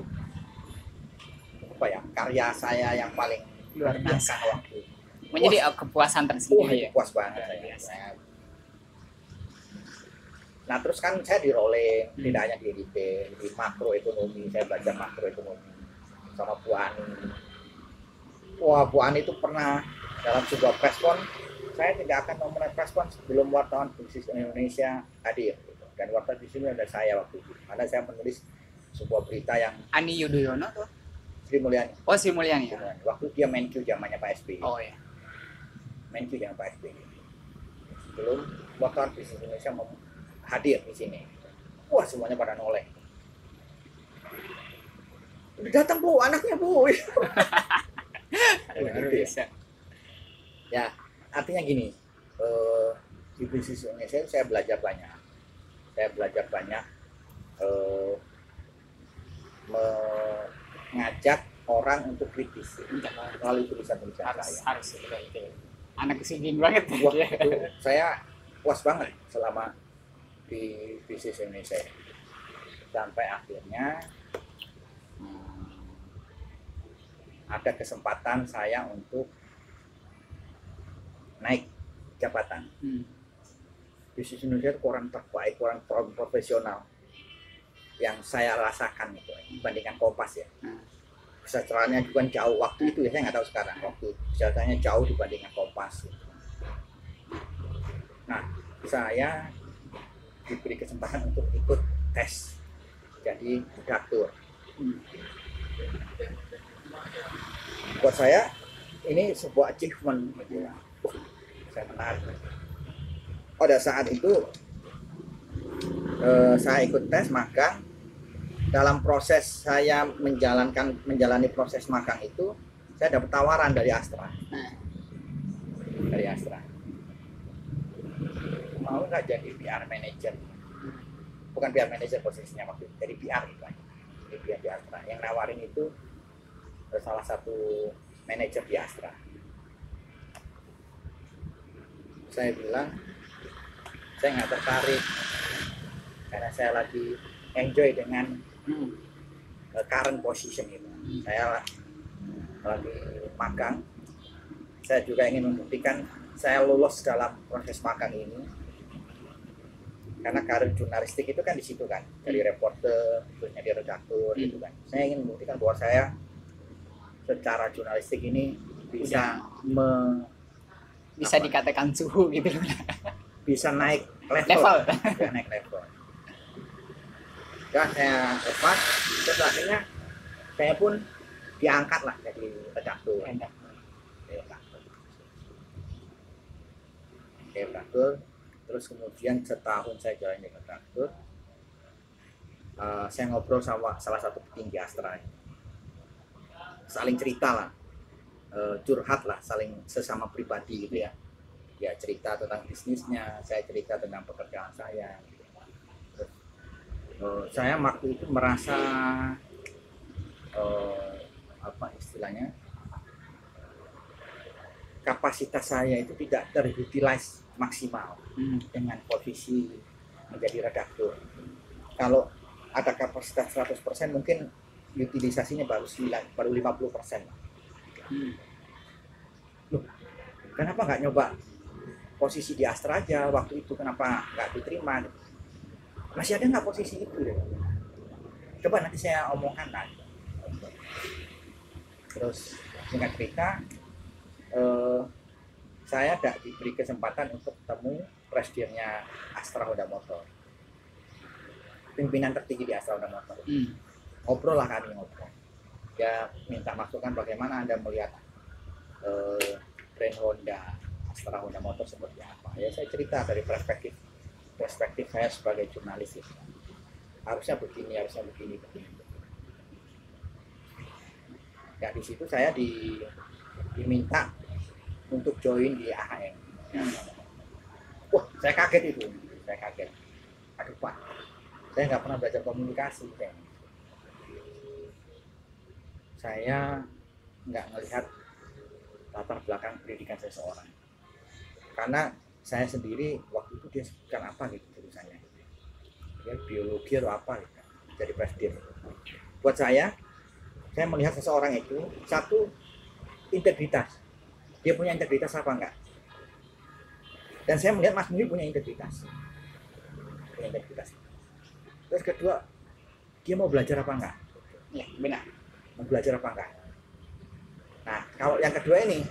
S1: apa ya, karya saya yang paling
S2: luar biasa
S1: waktu.
S2: Menjadi kepuasan tersendiri.
S1: Puas banget saya. Nah, terus kan saya di rolling, tidak hanya di retail, di makroekonomi, saya belajar makroekonomi sama Bu Ani. Wah, Bu Ani itu pernah dalam sebuah preskon, saya tidak akan memulai preskon sebelum wartawan bisnis Indonesia hadir. Dan wartawan di sini ada saya waktu itu, karena saya menulis sebuah berita yang
S2: Ani Yudhoyono tuh.
S1: Sri Mulyani.
S2: Oh, Sri Mulyani.
S1: Waktu dia Menq zamannya Pak SBY.
S2: Oh ya.
S1: Menq zaman Pak SBY. Sebelum Wartawan Bisnis Indonesia mau hadir di sini. Wah, semuanya pada noleh. Udah datang Bu, anaknya Bu.
S2: Luar biasa.
S1: Ya, artinya gini, di Bisnis Indonesia saya belajar banyak. Mengajak orang untuk kritis melalui tulisan-tulisan saya.
S2: Harus itu. Anak kesini banget.
S1: Wah, itu saya puas banget selama di Bisnis Indonesia sampai akhirnya ada kesempatan saya untuk naik jabatan. Bisnis Indonesia itu koran terbaik, koran profesional yang saya rasakan itu dibandingkan Kompas ya. Kesejahteraannya juga jauh waktu itu ya, saya nggak tahu sekarang. Waktu kesejahteraannya jauh dibandingkan Kompas. Nah, saya diberi kesempatan untuk ikut tes jadi redaktur. Buat saya ini sebuah achievement gitu ya. Saya menarik. Pada saat itu saya ikut tes magang. Dalam proses saya menjalani proses magang itu, saya dapat tawaran dari Astra. Mau nggak jadi PR manager? Bukan PR manager posisinya waktu itu, jadi PR itu aja. Jadi PR di Astra. Yang nawarin itu salah satu manajer di Astra. Saya bilang saya nggak tertarik karena saya lagi enjoy dengan current position itu. Saya lagi magang. Saya juga ingin membuktikan saya lolos dalam proses magang ini. Karena karir jurnalistik itu kan di situ kan, dari reporter, terus jadi redaktur gitu kan. Saya ingin membuktikan bahwa saya secara jurnalistik ini bisa
S2: dikatakan suhu gitu loh.
S1: Bisa naik level. Ya, saya lepas, terus akhirnya saya pun diangkat lah jadi redaktur. Terus kemudian setahun saya jalani redaktur, saya ngobrol sama salah satu petinggi Astra, saling cerita lah, curhat lah, saling sesama pribadi gitu ya. Dia cerita tentang bisnisnya, saya cerita tentang pekerjaan saya. Saya waktu itu merasa apa istilahnya, kapasitas saya itu tidak terutilize maksimal dengan posisi menjadi redaktur. Kalau ada kapasitas 100% mungkin utilisasinya baru 50%. Loh, kenapa nggak nyoba posisi di Astra aja waktu itu, kenapa nggak diterima? Masih ada nggak posisi itu deh? Coba nanti saya omongkan lah. Terus singkat cerita, saya tidak diberi kesempatan untuk ketemu presidennya Astra Honda Motor, pimpinan tertinggi di Astra Honda Motor. Ngobrol lah kami, dia minta masukan bagaimana Anda melihat brand Honda, Astra Honda Motor seperti apa. Ya saya cerita dari perspektif saya sebagai jurnalis itu. Harusnya begini. Ya di situ saya diminta untuk join di AHM. Wah, saya kaget itu. Aduh Pak, saya nggak pernah belajar komunikasi. Saya nggak melihat latar belakang pendidikan seseorang. Karena saya sendiri waktu itu dia sebutkan apa gitu jurusannya, dia biologi atau apa gitu, jadi presiden. Buat saya melihat seseorang itu satu, integritas, dia punya integritas apa enggak, dan saya melihat Mas Mui punya integritas. Terus kedua, dia mau belajar apa enggak,
S2: ya benar,
S1: mau belajar apa enggak. Nah kalau yang kedua ini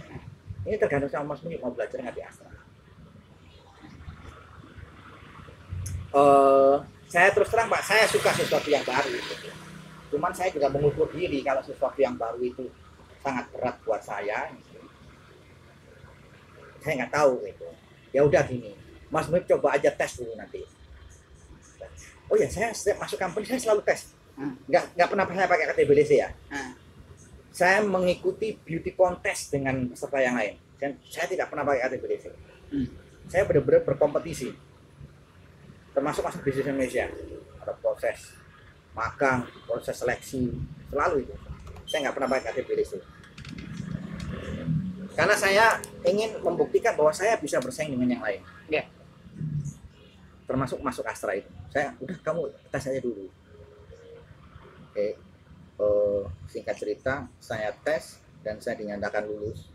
S1: tergantung sama Mas Mui mau belajar nggak di Astra. Saya terus terang Pak, saya suka sesuatu yang baru gitu. Cuman saya juga mengukur diri kalau sesuatu yang baru itu sangat berat buat saya gitu. Saya nggak tahu gitu. Ya udah gini, Mas Muhib coba aja tes dulu nanti. Oh ya, saya setiap masuk company saya selalu tes. Nggak pernah saya pakai KTBDC ya. Saya mengikuti beauty contest dengan peserta yang lain. Dan saya tidak pernah pakai KTBDC. Saya benar-benar berkompetisi. Termasuk masuk bisnis Indonesia. Ada proses magang, proses seleksi, selalu itu. Saya nggak pernah pakai KTBDC. Karena saya ingin membuktikan bahwa saya bisa bersaing dengan yang lain.
S2: Ya.
S1: Termasuk masuk Astra itu. Saya, udah kamu tes aja dulu. Oke. Singkat cerita, saya tes dan saya dinyatakan lulus.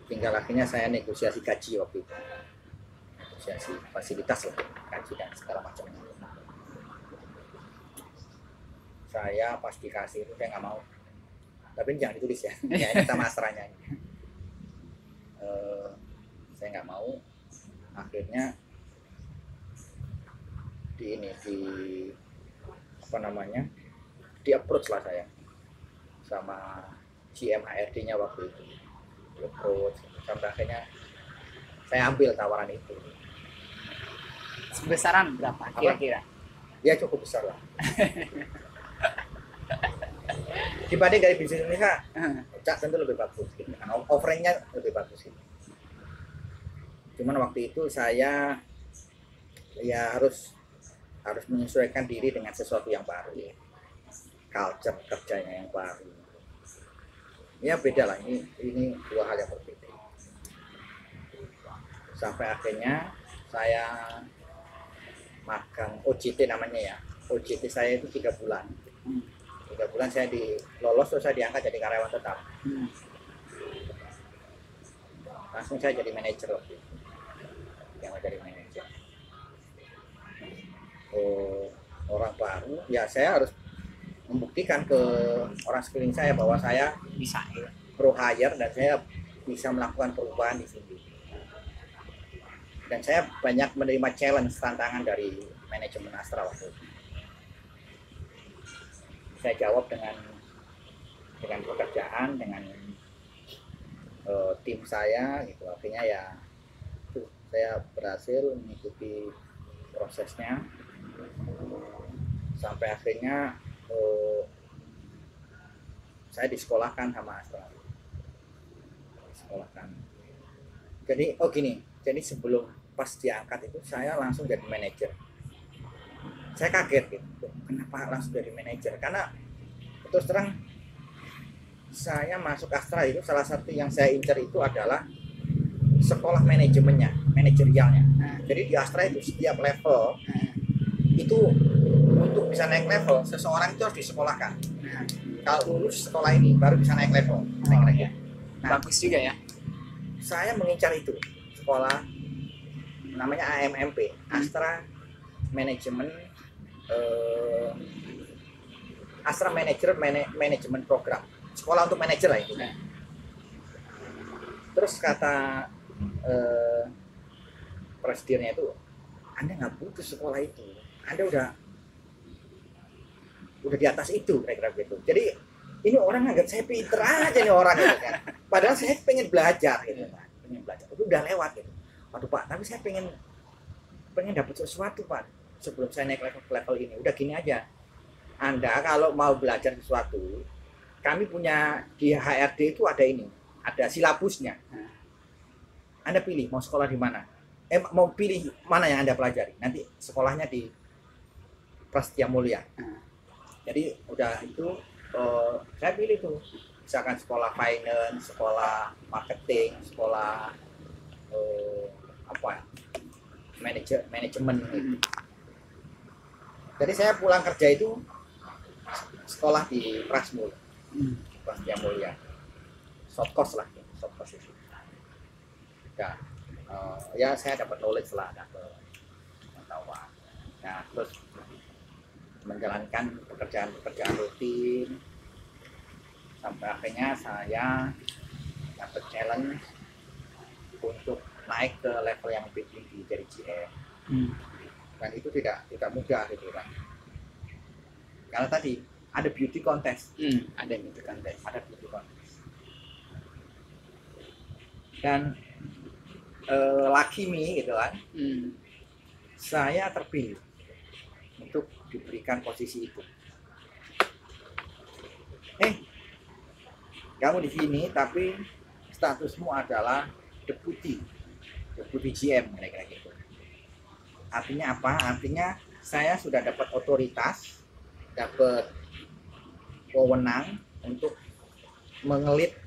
S1: Tinggal akhirnya saya negosiasi gaji waktu itu. Negosiasi fasilitas lah, gaji dan segala macamnya. Saya pas dikasih itu saya nggak mau. Tapi ini jangan ditulis ya, ya ini sama Astranya. Saya nggak mau. Akhirnya di approach lah saya sama GM HRD-nya waktu itu. Di approach sampai akhirnya saya ambil tawaran itu.
S2: Sebesaran berapa kira-kira?
S1: Ya cukup besar lah. Dibanding dari bisnis Indonesia, Cak tentu lebih bagus gitu. Offeringnya lebih bagus gitu. Cuman waktu itu saya ya harus menyesuaikan diri dengan sesuatu yang baru ya. Culture kerjanya yang baru. Ya beda lah, ini dua hal yang berbeda. Sampai akhirnya saya magang OJT namanya ya. OJT saya itu 3 bulan. 3 bulan saya lolos, terus saya diangkat jadi karyawan tetap. Langsung saya jadi manajer waktu itu. Yang jadi manajer. Orang baru, ya saya harus membuktikan ke orang sekeliling saya bahwa saya
S2: Bisa ya.
S1: pro hire dan saya bisa melakukan perubahan di sini. Dan saya banyak menerima challenge, tantangan dari manajemen Astra waktu itu. Saya jawab dengan pekerjaan, dengan tim saya gitu. Akhirnya ya saya berhasil mengikuti prosesnya sampai akhirnya saya disekolahkan sama Astra. Disekolahkan. Jadi gini, jadi sebelum pas diangkat itu saya langsung jadi manajer. Saya kaget gitu, kenapa langsung jadi manajer? Karena terus terang saya masuk Astra itu salah satu yang saya incar itu adalah sekolah manajemennya, manajerialnya. Jadi di Astra itu setiap level itu untuk bisa naik level seseorang itu harus disekolahkan. Kalau lulus sekolah ini baru bisa naik level.
S2: Ya. Bagus juga ya.
S1: Saya mengincar itu sekolah namanya AMMP, Astra Astra Management Program, sekolah untuk manajer lah itu. Terus kata presidennya itu, Anda nggak butuh sekolah itu, Anda udah di atas itu, kira-kira gitu. Jadi ini orang anggap saya pinter aja nih orang gitu kan. Padahal saya pengen belajar gitu kan, pengen belajar. Itu udah lewat gitu. Waduh Pak, tapi saya pengen dapat sesuatu Pak. Sebelum saya naik level ini, udah gini aja. Anda kalau mau belajar sesuatu, kami punya di HRD itu ada silabusnya. Anda pilih mau sekolah di mana. Mau pilih mana yang Anda pelajari. Nanti sekolahnya di Prasetya Mulia. Jadi udah itu saya pilih tuh. Misalkan sekolah finance, sekolah marketing, sekolah manajemen gitu. Jadi saya pulang kerja itu sekolah di Prasmul, Prasetya Mulia, short course lah, short course itu. Ya, ya saya dapat knowledge lah, dapat pengetahuan. Nah, terus menjalankan pekerjaan rutin sampai akhirnya saya dapat challenge untuk naik ke level yang lebih tinggi dari GM. Dan itu tidak mudah gitu kan. Karena tadi ada beauty contest,
S2: Ada gitu kan tes.
S1: ada beauty contest. Dan Lakimi gitu kan, saya terpilih untuk diberikan posisi itu. Kamu di sini tapi statusmu adalah deputi GM kira-kira gitu. Artinya apa? Artinya saya sudah dapat otoritas, dapat wewenang untuk mengelit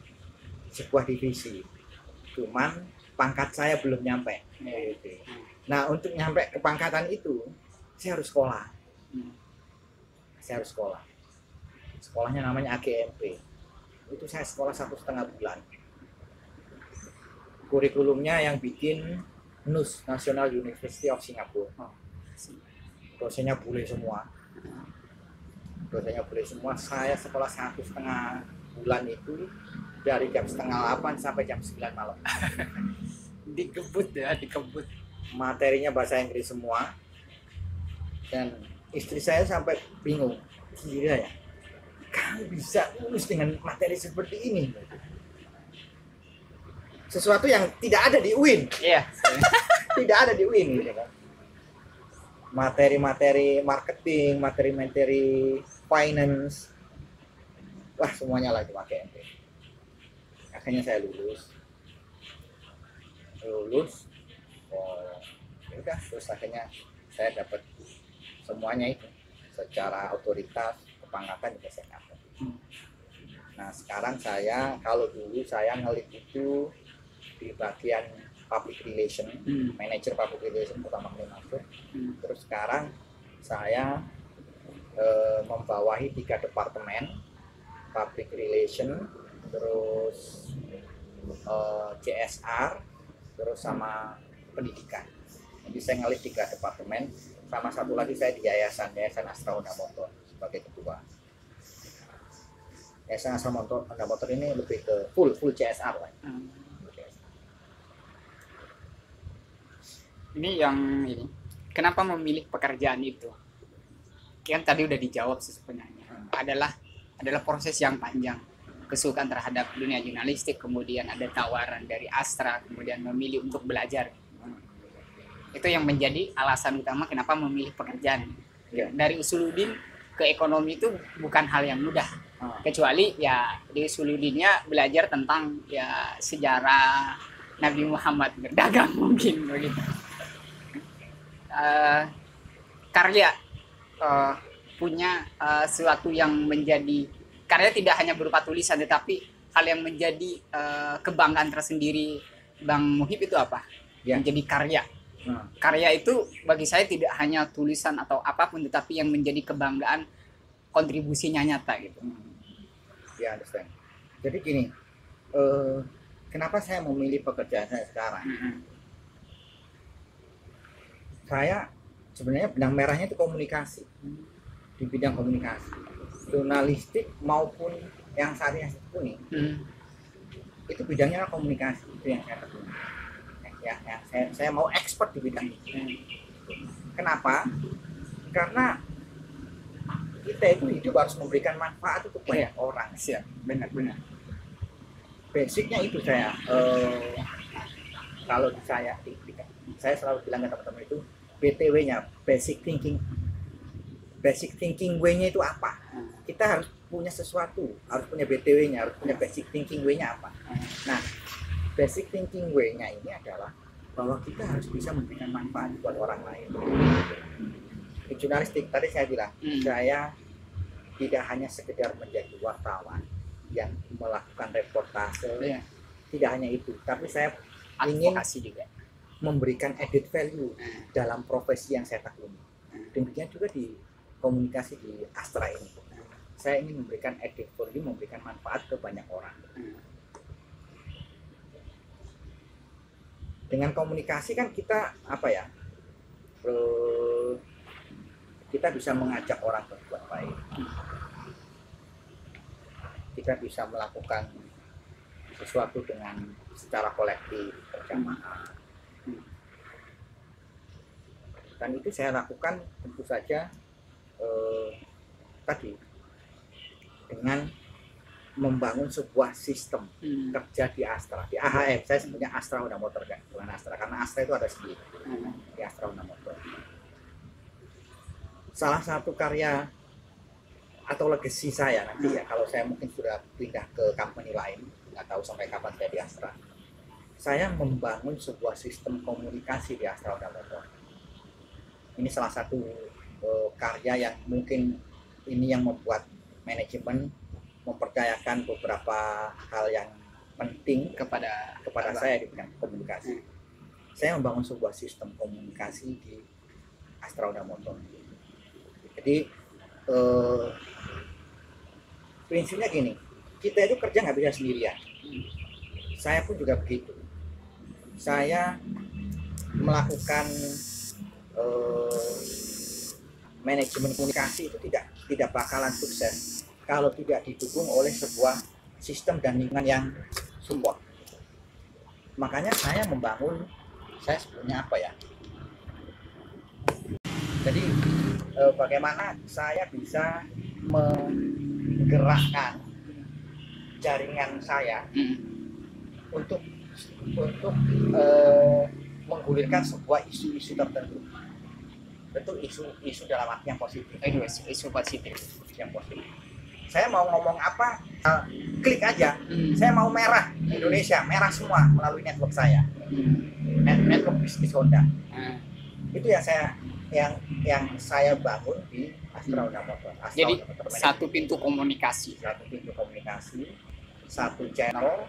S1: sebuah divisi. Cuman pangkat saya belum nyampe. Nah, untuk nyampe ke pangkatan itu, saya harus sekolah. Sekolahnya namanya AGMP. Itu saya sekolah 1,5 bulan. Kurikulumnya yang bikin NUS, National University of Singapore. Dosennya boleh semua. Saya sekolah 1,5 bulan itu dari jam 7:30 sampai jam 9 malam.
S2: Dikebut.
S1: Materinya bahasa Inggris semua. Dan istri saya sampai bingung. Gila ya, kamu bisa lulus dengan materi seperti ini? Sesuatu yang tidak ada di UIN.
S2: Iya.
S1: Tidak ada di UIN gitu kan. Materi-materi marketing, materi-materi finance, wah semuanya lah dipakai. Akhirnya saya lulus. Ya udah, terus akhirnya saya dapat semuanya itu secara otoritas, kepangkatan juga saya dapat. Nah sekarang kalau dulu saya ngelit itu di bagian public relation, manager public relation pertama kali masuk. Terus sekarang saya membawahi 3 departemen, public relation, terus CSR, terus sama pendidikan. Jadi saya ngelit 3 departemen, sama satu lagi saya di Yayasan Astra Honda Motor sebagai ketua. Yayasan Astra Honda Motor ini lebih ke full CSR lah.
S2: Ini kenapa memilih pekerjaan itu? Kan tadi udah dijawab sih sebenarnya. Adalah proses yang panjang, kesukaan terhadap dunia jurnalistik, kemudian ada tawaran dari Astra, kemudian memilih untuk belajar. Itu yang menjadi alasan utama kenapa memilih pekerjaan. Dari Usuluddin ke ekonomi itu bukan hal yang mudah. Kecuali ya di Usuluddinnya belajar tentang ya sejarah Nabi Muhammad berdagang mungkin begitu. Karya punya sesuatu yang menjadi karya tidak hanya berupa tulisan, tetapi hal yang menjadi kebanggaan tersendiri Bang Muhib itu apa? Menjadi karya. Karya itu bagi saya tidak hanya tulisan atau apapun, tetapi yang menjadi kebanggaan, kontribusinya nyata gitu.
S1: Ya, understand. Jadi gini, kenapa saya memilih pekerjaan saya sekarang? Saya sebenarnya benang merahnya itu komunikasi, di bidang komunikasi, jurnalistik maupun yang saat ini saya tekuni, itu bidangnya komunikasi, itu yang saya tekuni. Ya, saya mau expert di bidang itu. Kenapa? Karena kita itu hidup harus memberikan manfaat untuk banyak orang.
S2: Siap, benar.
S1: Basicnya itu saya. Kalau saya selalu bilang ke teman-teman itu BTW-nya, basic thinking way-nya itu apa? Kita harus punya sesuatu, harus punya BTW-nya, harus punya basic thinking way-nya apa? Nah, basic thinking way-nya ini adalah bahwa kita harus bisa memberikan manfaat buat orang lain. Di jurnalistik tadi saya bilang, saya tidak hanya sekedar menjadi wartawan yang melakukan reportase, tidak hanya itu, tapi saya ingin
S2: juga
S1: memberikan added value dalam profesi yang saya tekuni. Demikian juga di komunikasi di Astra ini. Saya ingin memberikan added value, memberikan manfaat ke banyak orang. Dengan komunikasi kan kita kita bisa mengajak orang berbuat baik. Kita bisa melakukan sesuatu dengan secara kolektif, berjamaah. Dan itu saya lakukan tentu saja tadi dengan membangun sebuah sistem kerja di Astra, di AHM. Saya sebutnya Astra Honda Motor kan, bukan Astra, karena Astra itu ada sendiri di Astra Honda Motor. Salah satu karya atau legacy saya nanti ya, kalau saya mungkin sudah pindah ke company lain, nggak tahu sampai kapan saya di Astra, saya membangun sebuah sistem komunikasi di Astra Honda Motor. Ini salah satu karya yang mungkin ini yang membuat manajemen mempercayakan beberapa hal yang penting kepada saya di bidang komunikasi. Saya membangun sebuah sistem komunikasi di Astra Honda Motor. Jadi prinsipnya gini, kita itu kerja nggak bisa sendirian. Saya pun juga begitu. Saya melakukan manajemen komunikasi itu tidak bakalan sukses kalau tidak didukung oleh sebuah sistem dan lingkungan yang support. Makanya saya membangun, saya sebutnya apa ya? Jadi bagaimana saya bisa menggerakkan jaringan saya untuk menggulirkan sebuah isu-isu tertentu. Tentu isu dalam arti yang positif.
S2: Isu positif.
S1: Yang positif. Saya mau ngomong apa, klik aja. Saya mau merah Indonesia, merah semua melalui network saya. Network bisnis Honda. Itu yang saya bangun di Astra Honda Motor.
S2: Jadi satu pintu komunikasi.
S1: Satu channel,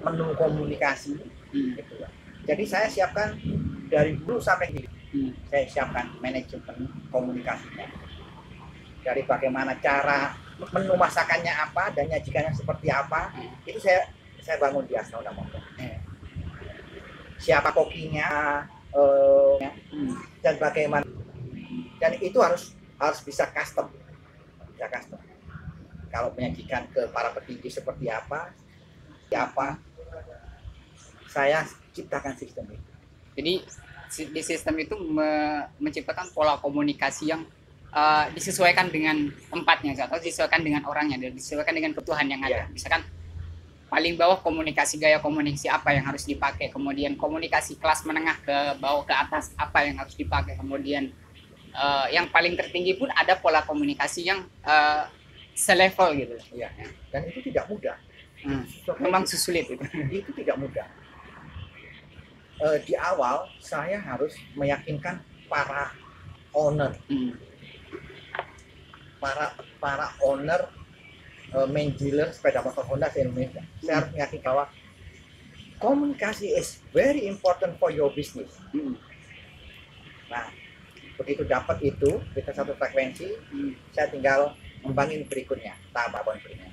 S1: menu komunikasi. Gitu. Jadi saya siapkan dari dulu sampai hilir. Saya siapkan manajemen komunikasinya. Dari bagaimana cara menu masakannya apa dan nyajikannya seperti apa, itu saya bangun di Astra Honda Motor. Siapa kokinya, dan bagaimana, dan itu harus bisa custom. Kalau menyajikan ke para petinggi seperti apa, saya ciptakan sistem itu.
S2: Jadi di sistem itu menciptakan pola komunikasi yang disesuaikan dengan tempatnya atau disesuaikan dengan orangnya, dan disesuaikan dengan kebutuhan yang ada. Misalkan paling bawah gaya komunikasi apa yang harus dipakai, kemudian komunikasi kelas menengah ke bawah ke atas apa yang harus dipakai, kemudian yang paling tertinggi pun ada pola komunikasi yang selevel gitu.
S1: Ya. Dan itu tidak mudah.
S2: Memang sulit itu.
S1: Itu tidak mudah. Di awal saya harus meyakinkan para owner. Para owner main dealer sepeda motor Honda di Indonesia. Saya harus meyakinkan bahwa komunikasi is very important for your business. Nah, begitu dapat itu, kita satu frekuensi, saya tinggal ngembangin berikutnya, tahapan berikutnya.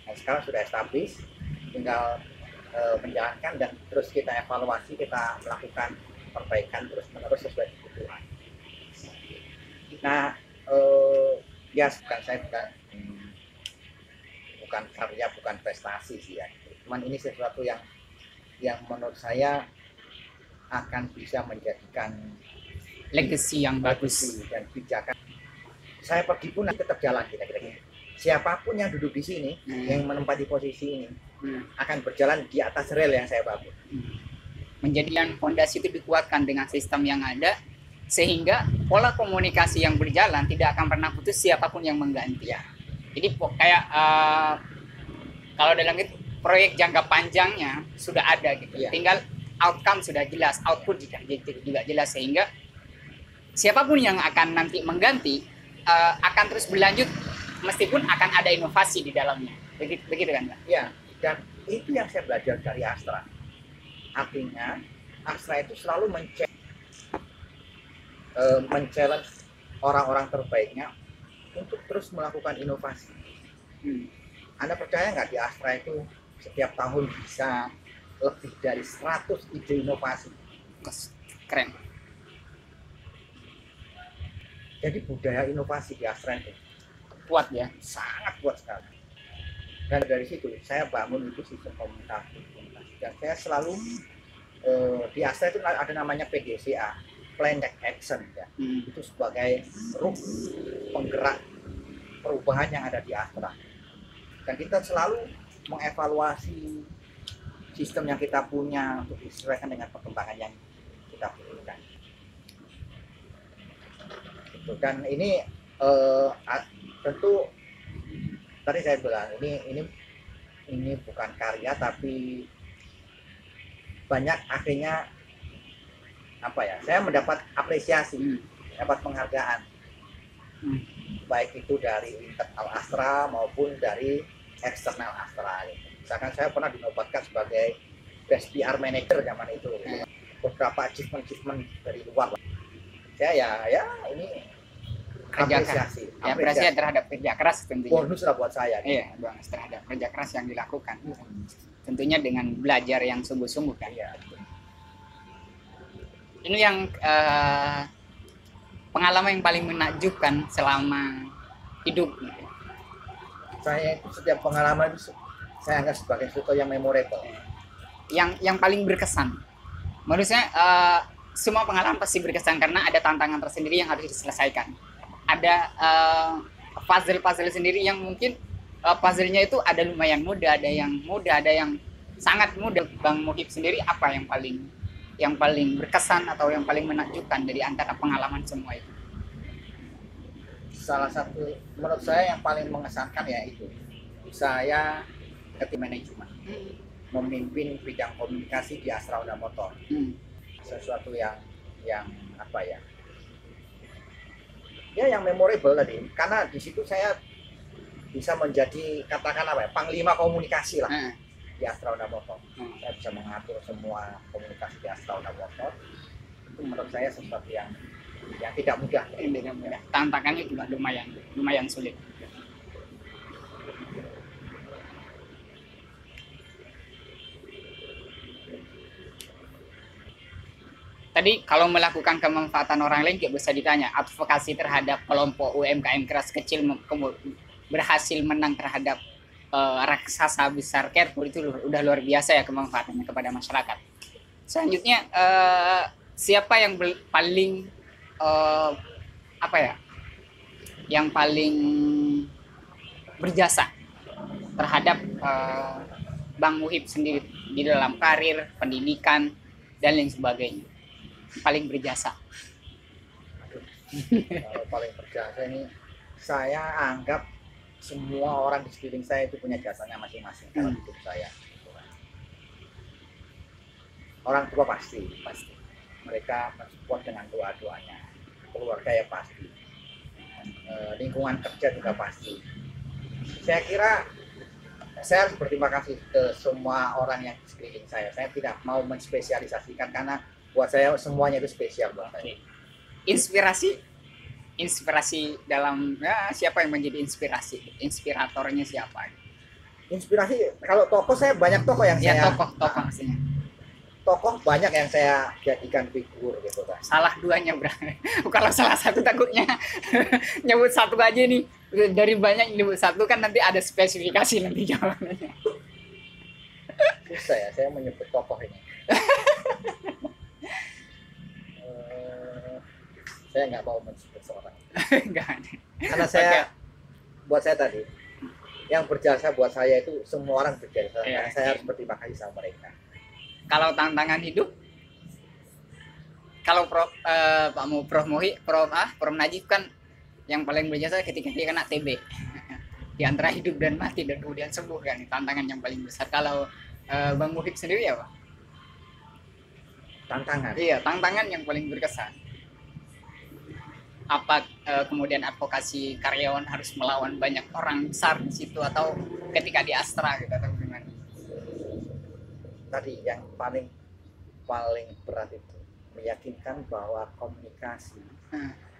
S1: Nah, sekarang sudah established, tinggal menjalankan dan terus kita evaluasi, kita melakukan perbaikan terus-menerus sesuai kebutuhan. Nah, saya bukan karya, bukan prestasi sih ya. Cuman ini sesuatu yang menurut saya akan bisa menjadikan
S2: legacy yang bagus
S1: dan pijakan. Saya pergi pun nanti tetap jalan kira-kira. Siapapun yang duduk di sini, yang menempati posisi ini, akan berjalan di atas rel yang saya bangun.
S2: Menjadikan fondasi itu dikuatkan dengan sistem yang ada, sehingga pola komunikasi yang berjalan tidak akan pernah putus siapapun yang mengganti. Jadi kayak kalau dalam itu proyek jangka panjangnya sudah ada gitu. Tinggal outcome sudah jelas, output juga jelas, sehingga siapapun yang akan nanti mengganti akan terus berlanjut meskipun akan ada inovasi di dalamnya. Begitu kan, Pak?
S1: Ya, dan itu yang saya belajar dari Astra. Artinya Astra itu selalu men-challenge orang-orang terbaiknya untuk terus melakukan inovasi. Anda percaya nggak di Astra itu setiap tahun bisa lebih dari 100 ide inovasi?
S2: Keren.
S1: Jadi budaya inovasi di Astra itu
S2: kuat ya,
S1: sangat kuat sekali. Dan dari situ saya bangun itu sistem komunikasi. Dan saya selalu di Astra itu ada namanya PDCA, Plan Action ya. Itu sebagai ruh penggerak perubahan yang ada di Astra. Dan kita selalu mengevaluasi sistem yang kita punya untuk disesuaikan dengan perkembangan yang kita butuhkan. Dan ini tentu tadi saya bilang ini bukan karya, tapi banyak akhirnya saya mendapat apresiasi, dapat penghargaan, baik itu dari internal Astra maupun dari eksternal Astra. Misalkan saya pernah dinobatkan sebagai best PR manager zaman itu, beberapa achievement dari luar. Saya ya ini apresiasi
S2: terhadap kerja keras tentunya.
S1: Bonus lah buat saya.
S2: Iya, bonus terhadap kerja keras yang dilakukan. Tentunya dengan belajar yang sungguh-sungguh kan.
S1: Iya.
S2: Ini yang pengalaman yang paling menakjubkan selama hidup.
S1: Saya itu setiap pengalaman itu saya anggap sebagai sesuatu yang memorable.
S2: Yang paling berkesan. Menurut saya semua pengalaman pasti berkesan karena ada tantangan tersendiri yang harus diselesaikan. Ada puzzle sendiri yang mungkin puzzle-nya itu ada lumayan mudah, ada yang sangat mudah. Bang Muhib sendiri apa yang paling berkesan atau yang paling menakjubkan dari antara pengalaman semua itu?
S1: Salah satu menurut saya yang paling mengesankan ya itu saya ketika manajemen memimpin bidang komunikasi di Astra Honda Motor. Sesuatu yang yang memorable tadi, karena di situ saya bisa menjadi panglima komunikasi lah di Astra Honda Motor. Saya bisa mengatur semua komunikasi di Astra Honda Motor. Itu menurut saya sesuatu yang tidak mudah.
S2: Tantangannya juga lumayan sulit. Tadi kalau melakukan kemanfaatan orang lain juga bisa ditanya, advokasi terhadap kelompok UMKM keras kecil berhasil menang terhadap raksasa besar Carrefour itu udah luar biasa ya kemanfaatannya kepada masyarakat. Selanjutnya siapa yang paling yang paling berjasa terhadap Bang Muhib sendiri di dalam karir, pendidikan dan lain sebagainya? Paling berjasa.
S1: Kalau paling berjasa ini saya anggap semua orang di sekeliling saya itu punya jasanya masing-masing dalam hidup saya. Orang tua pasti mereka mensupport dengan doa-doanya, keluarga ya pasti, lingkungan kerja juga pasti. Saya kira saya harus berterima kasih ke semua orang yang di sekeliling saya. Saya tidak mau menspesialisasikan karena buat saya semuanya itu spesial buat saya. Inspirasi dalam siapa yang menjadi inspiratornya siapa? Inspirasi kalau tokoh, saya banyak tokoh yang tokoh maksudnya. Tokoh banyak yang saya jadikan figur gitu kan.
S2: Salah duanya kalau salah satu takutnya nyebut satu aja nih, dari banyak nyebut satu kan nanti ada spesifikasi nanti jawabannya.
S1: Susah ya saya menyebut tokoh ini. Saya nggak mau menyebut seorang. Karena buat saya tadi yang berjasa buat saya itu semua orang berjasa. Karena saya harus berterima kasih sama mereka.
S2: Kalau tantangan hidup, kalau Prof Najib kan yang paling berjasa ketika dia kena TB di antara hidup dan mati dan kemudian sembuh kan, tantangan yang paling besar. Kalau Bang Muhib sendiri apa?
S1: Tantangan.
S2: Iya, tantangan yang paling berkesan. Apa kemudian advokasi karyawan harus melawan banyak orang besar di situ, atau ketika di Astra gitu, atau gimana?
S1: Tadi yang paling berat itu meyakinkan bahwa komunikasi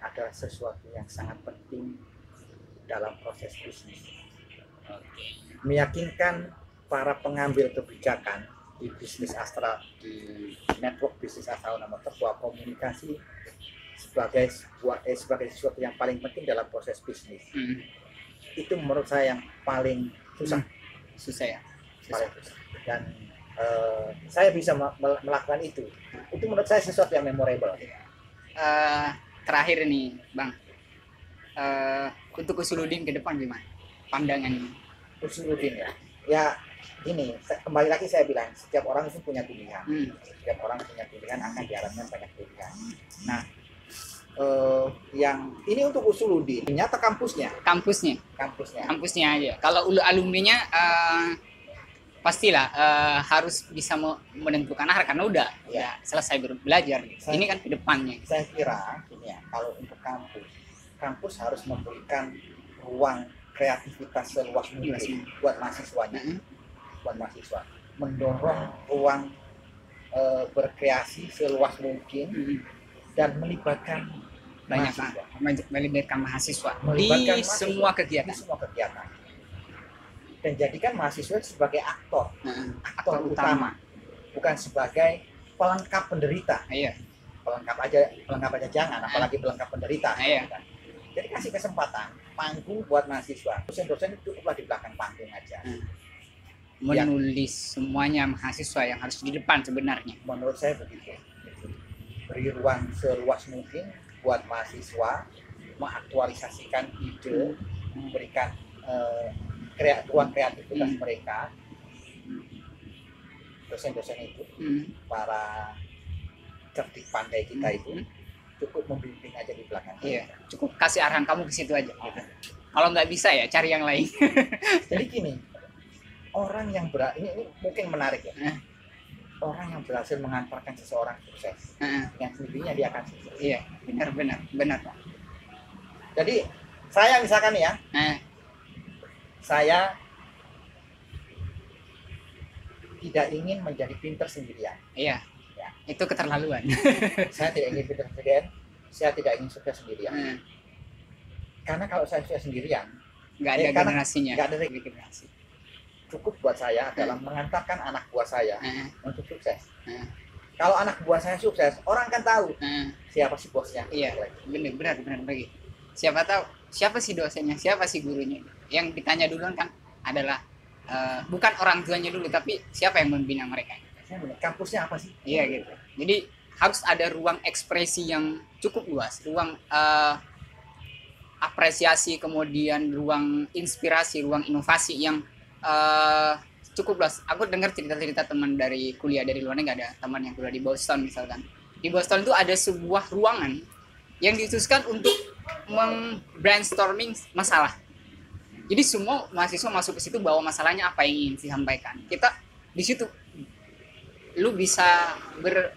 S1: adalah sesuatu yang sangat penting dalam proses bisnis. Meyakinkan para pengambil kebijakan di bisnis Astra, di network bisnis Astra Honda Motor, bahwa komunikasi sebagai sesuatu yang paling penting dalam proses bisnis. Itu menurut saya yang paling susah. Paling susah. Dan saya bisa melakukan itu menurut saya sesuatu yang memorable.
S2: Terakhir nih Bang, untuk Usuluddin ke depan gimana pandangannya?
S1: Usuluddin ya gini, kembali lagi saya bilang setiap orang itu punya pilihan. Setiap orang punya pilihan, akan diharapkan banyak pilihan. Nah, yang ini untuk Usuluddin nyata kampusnya
S2: Kampusnya aja. Kalau alumninya pastilah harus bisa menentukan arah karena udah ya selesai belajar. Ini kan ke depannya.
S1: Saya kira ini ya, kalau untuk kampus harus memberikan ruang kreativitas seluas mungkin buat mahasiswanya. Buat mahasiswa mendorong ruang berkreasi seluas mungkin dan melibatkan
S2: mahasiswa di semua kegiatan.
S1: Dan jadikan mahasiswa sebagai aktor utama, bukan sebagai pelengkap penderita. Pelengkap aja jangan, apalagi pelengkap penderita. Jadi kasih kesempatan panggung buat mahasiswa. Dosen-dosen itu cukuplah di belakang panggung aja.
S2: Menulis semuanya mahasiswa yang harus di depan sebenarnya.
S1: Menurut saya begitu. Beri ruang seluas mungkin buat mahasiswa mengaktualisasikan ide, memberikan ruang kreativitas mereka. Dosen-dosen itu, para cerdik pandai kita itu cukup membimbing aja di belakang.
S2: Cukup kasih arahan kamu ke situ aja. Kalau nggak bisa ya cari yang lain.
S1: Jadi gini, orang yang ini mungkin menarik ya. Orang yang berhasil mengantarkan seseorang sukses, yang sendirinya dia akan sukses.
S2: Iya, benar Pak.
S1: Jadi saya misalkan ya, saya tidak ingin menjadi pinter sendirian.
S2: Iya. Itu keterlaluan.
S1: Saya tidak ingin pinter sendirian. Saya tidak ingin sukses sendirian. Karena kalau saya sukses sendirian,
S2: nggak ada generasinya.
S1: Nggak ada generasi. Cukup buat saya adalah mengantarkan anak buah saya untuk sukses. Kalau anak buah saya sukses, orang kan tahu siapa sih bosnya.
S2: Iya, benar bagi. Siapa tahu siapa sih dosennya, siapa sih gurunya. Yang ditanya dulu kan adalah bukan orang tuanya dulu, tapi siapa yang membina mereka.
S1: Kampusnya apa sih?
S2: Iya gitu. Jadi harus ada ruang ekspresi yang cukup luas, ruang apresiasi, kemudian ruang inspirasi, ruang inovasi yang cukup luas. Aku dengar cerita-cerita teman dari kuliah dari luar negeri, ada teman yang kuliah di Boston misalkan. Di Boston itu ada sebuah ruangan yang dikhususkan untuk brainstorming masalah. Jadi semua mahasiswa masuk ke situ bawa masalahnya apa yang ingin disampaikan. Kita di situ lu bisa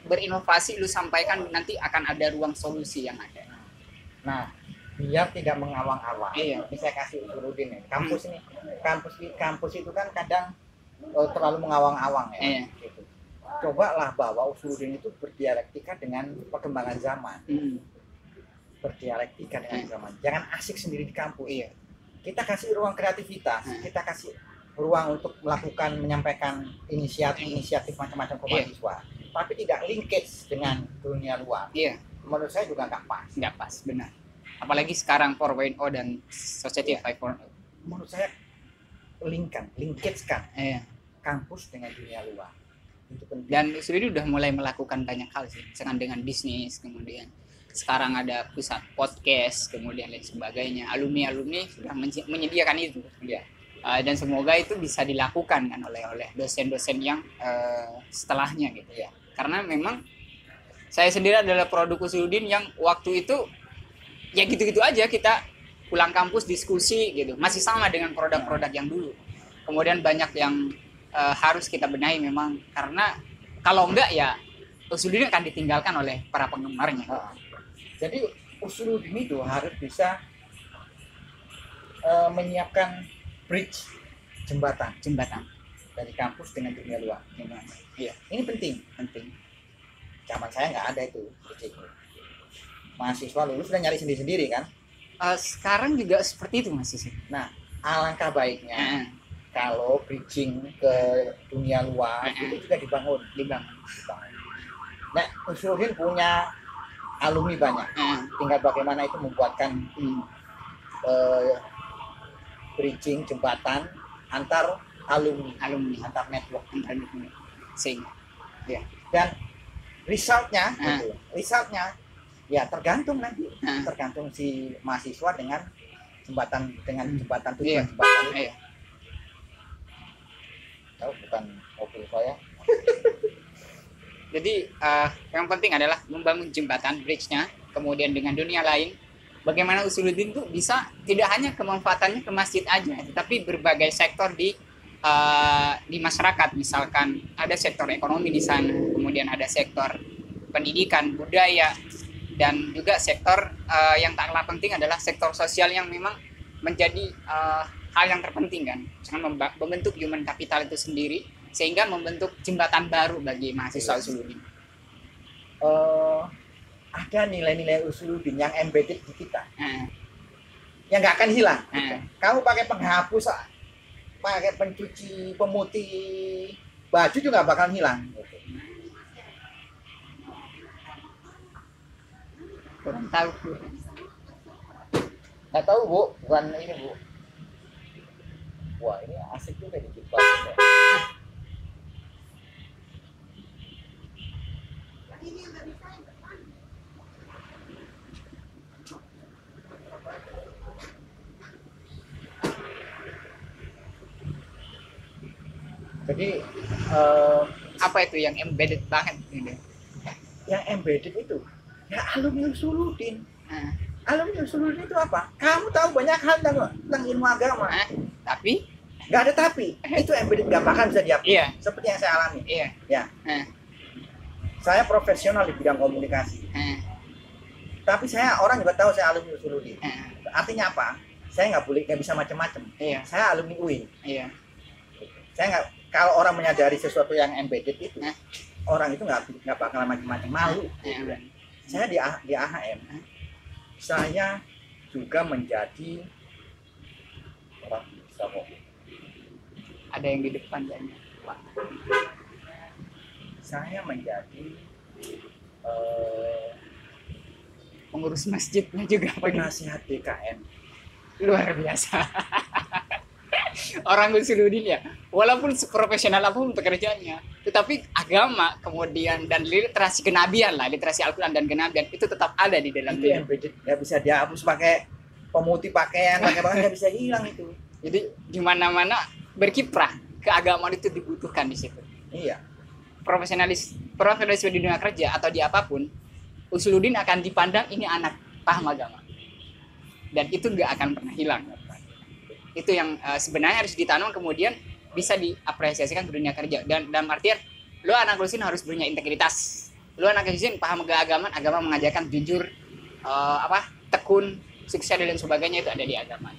S2: berinovasi, lu sampaikan, nanti akan ada ruang solusi yang ada.
S1: Nah, biar tidak mengawang-awang. Ini saya kasih Usuluddin nih. Kampus itu kan kadang terlalu mengawang-awang ya. Gitu. Cobalah bahwa Usuluddin itu berdialektika dengan perkembangan zaman. Berdialektika dengan zaman. Jangan asik sendiri di kampus. Kita kasih ruang kreativitas. Kita kasih ruang untuk menyampaikan inisiatif macam-macam ke mahasiswa. Tapi tidak linkage dengan dunia luar. Menurut saya juga nggak pas.
S2: Benar. Apalagi sekarang 4.0 dan Society 5.0.
S1: Menurut saya linkage-kan kampus dengan dunia luar. Itu penting.
S2: Dan Usuluddin udah mulai melakukan banyak hal sih, misalkan dengan bisnis, kemudian sekarang ada pusat podcast, kemudian lain sebagainya. Alumni sudah menyediakan itu. Dan semoga itu bisa dilakukan kan oleh dosen-dosen yang setelahnya gitu ya. Karena memang saya sendiri adalah produk Usuluddin yang waktu itu ya gitu-gitu aja, kita pulang kampus diskusi gitu, masih sama dengan produk-produk yang dulu. Kemudian banyak yang harus kita benahi memang, karena kalau enggak ya Usuluddin akan ditinggalkan oleh para penggemarnya.
S1: Jadi Usuluddin itu harus bisa menyiapkan bridge, jembatan dari kampus dengan dunia luar. Ini penting. Zaman saya nggak ada itu. Mahasiswa lulus sudah nyari sendiri-sendiri kan?
S2: Sekarang juga seperti itu masih sih.
S1: Nah, alangkah baiknya kalau bridging ke dunia luar itu juga dibangun. Nah, Usuluddin punya alumni banyak. Tinggal bagaimana itu membuatkan bridging, jembatan antar alumni, antar network.
S2: Sehingga
S1: dan resultnya ya tergantung nanti, tergantung si mahasiswa dengan jembatan dengan jembatan
S2: Iya.
S1: tujuan jembatan itu.
S2: Iya.
S1: Tahu bukan mobil saya.
S2: Jadi yang penting adalah membangun jembatan bridge-nya, kemudian dengan dunia lain. Bagaimana Usuluddin itu bisa tidak hanya kemanfaatannya ke masjid aja, tetapi berbagai sektor di masyarakat. Misalkan ada sektor ekonomi di sana, kemudian ada sektor pendidikan, budaya, dan juga sektor yang tak kalah penting adalah sektor sosial yang memang menjadi hal yang terpenting kan. Jangan membentuk human capital itu sendiri sehingga membentuk jembatan baru bagi mahasiswa Usuluddin.
S1: Ada nilai-nilai Usuluddin yang embedded di kita,
S2: Nah,
S1: yang nggak akan hilang.
S2: nah,
S1: Kamu pakai penghapus, pakai pencuci, pemutih baju juga nggak bakal hilang.
S2: kurang tahu.
S1: Nggak tahu Bu, bukan ini Bu. Wah ini asik juga di Jepang. Jadi
S2: Apa itu yang embedded banget gitu?
S1: yang embedded itu ya alumni Usuluddin.
S2: Nah,
S1: Alumni Usuluddin itu apa? Kamu tahu banyak hal tentang ilmu agama.
S2: tapi
S1: Nggak ada tapi. Itu embedded, nggak bakal bisa dihapus.
S2: iya,
S1: Seperti yang saya alami.
S2: iya.
S1: Ya.
S2: Nah,
S1: Saya profesional di bidang komunikasi.
S2: nah,
S1: Tapi saya orang juga tahu saya alumni Usuluddin.
S2: nah,
S1: Artinya apa? Saya nggak bisa macam-macam.
S2: iya,
S1: Saya alumni UIN.
S2: iya.
S1: Saya nggak, kalau orang menyadari sesuatu yang embedded itu,
S2: Hah?
S1: orang itu nggak bakal macam-macam, malu.
S2: Nah,
S1: Saya di AHM, saya juga menjadi orang bisa kok.
S2: ada yang di depan kayaknya. Pak.
S1: Saya menjadi
S2: Pengurus masjidnya juga
S1: penasihat DKM.
S2: luar biasa. Orang Usuluddin ya, walaupun seprofesional apapun pekerjaannya, tetapi agama kemudian dan literasi kenabian lah, literasi Al-Quran dan kenabian itu tetap ada di dalam
S1: Itu
S2: diri.
S1: embedded, nggak bisa dihapus pakai pemutih pakaian, pakai nggak bisa hilang itu.
S2: Jadi di mana-mana berkiprah keagamaan itu dibutuhkan di situ.
S1: Iya.
S2: Profesionalisme di dunia kerja atau di apapun, Usuluddin akan dipandang ini anak paham agama, dan itu nggak akan pernah hilang. Itu yang sebenarnya harus ditanam kemudian bisa diapresiasikan ke dunia kerja. Dan dalam artian lo anak Usuluddin harus punya integritas, lo anak Usuluddin paham keagamaan, agama mengajarkan jujur, tekun, sukses dan sebagainya itu ada di agama.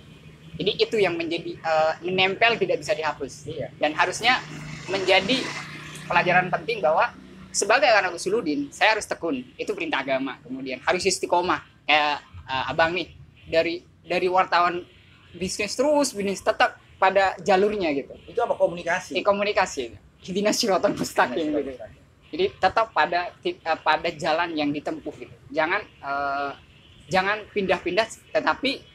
S2: Jadi itu yang menjadi menempel, tidak bisa dihapus.
S1: Iya.
S2: Dan harusnya menjadi pelajaran penting bahwa sebagai anak Usuluddin saya harus tekun, itu perintah agama. Kemudian harus istiqomah kayak abang nih, dari wartawan bisnis tetap pada jalurnya gitu.
S1: Itu apa komunikasi?
S2: Komunikasi, ihdinas siratal mustaqim gitu. Jadi tetap pada jalan yang ditempuh gitu. Jangan pindah-pindah, tetapi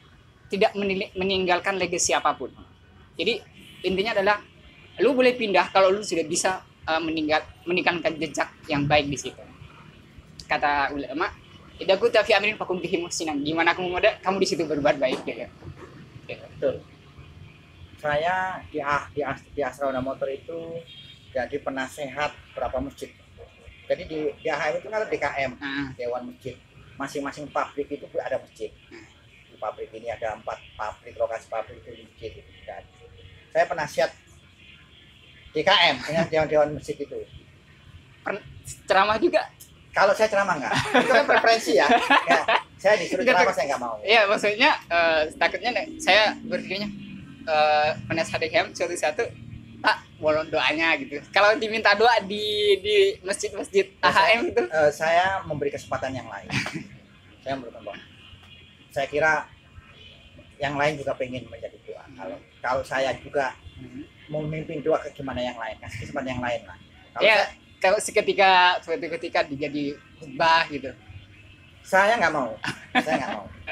S2: tidak meninggalkan legasi apapun. Jadi intinya adalah lu boleh pindah kalau lu sudah bisa meninggalkan jejak yang baik di situ. Kata ulama, idza kunta fi amrin fakum bihi muhsinan. Gimana kamu di situ berbuat baik gitu.
S1: Betul. Saya di Asrona Motor itu jadi penasehat berapa masjid. Jadi di AHM itu kan ada DKM, Dewan Masjid. Masing-masing pabrik itu ada masjid. Di pabrik ini ada 4 pabrik, lokasi pabrik itu masjid itu. Saya penasihat DKM dengan Dewan Masjid itu.
S2: Ceramah juga.
S1: Kalau saya ceramah enggak, itu kan preferensi ya. Saya disuruh ceramah saya nggak mau.
S2: Iya, maksudnya takutnya saya berpikirnya penasihat DKM suatu tak bolong doanya gitu. Kalau diminta doa di masjid-masjid AHM itu,
S1: saya memberi kesempatan yang lain. Saya memberikan doa. Saya kira yang lain juga pengen menjadi doa. Kalau saya juga mau memimpin doa ke gimana yang lain, kasih kesempatan yang lain lah.
S2: Kalau suatu ketika dijadi khutbah gitu.
S1: Saya nggak mau.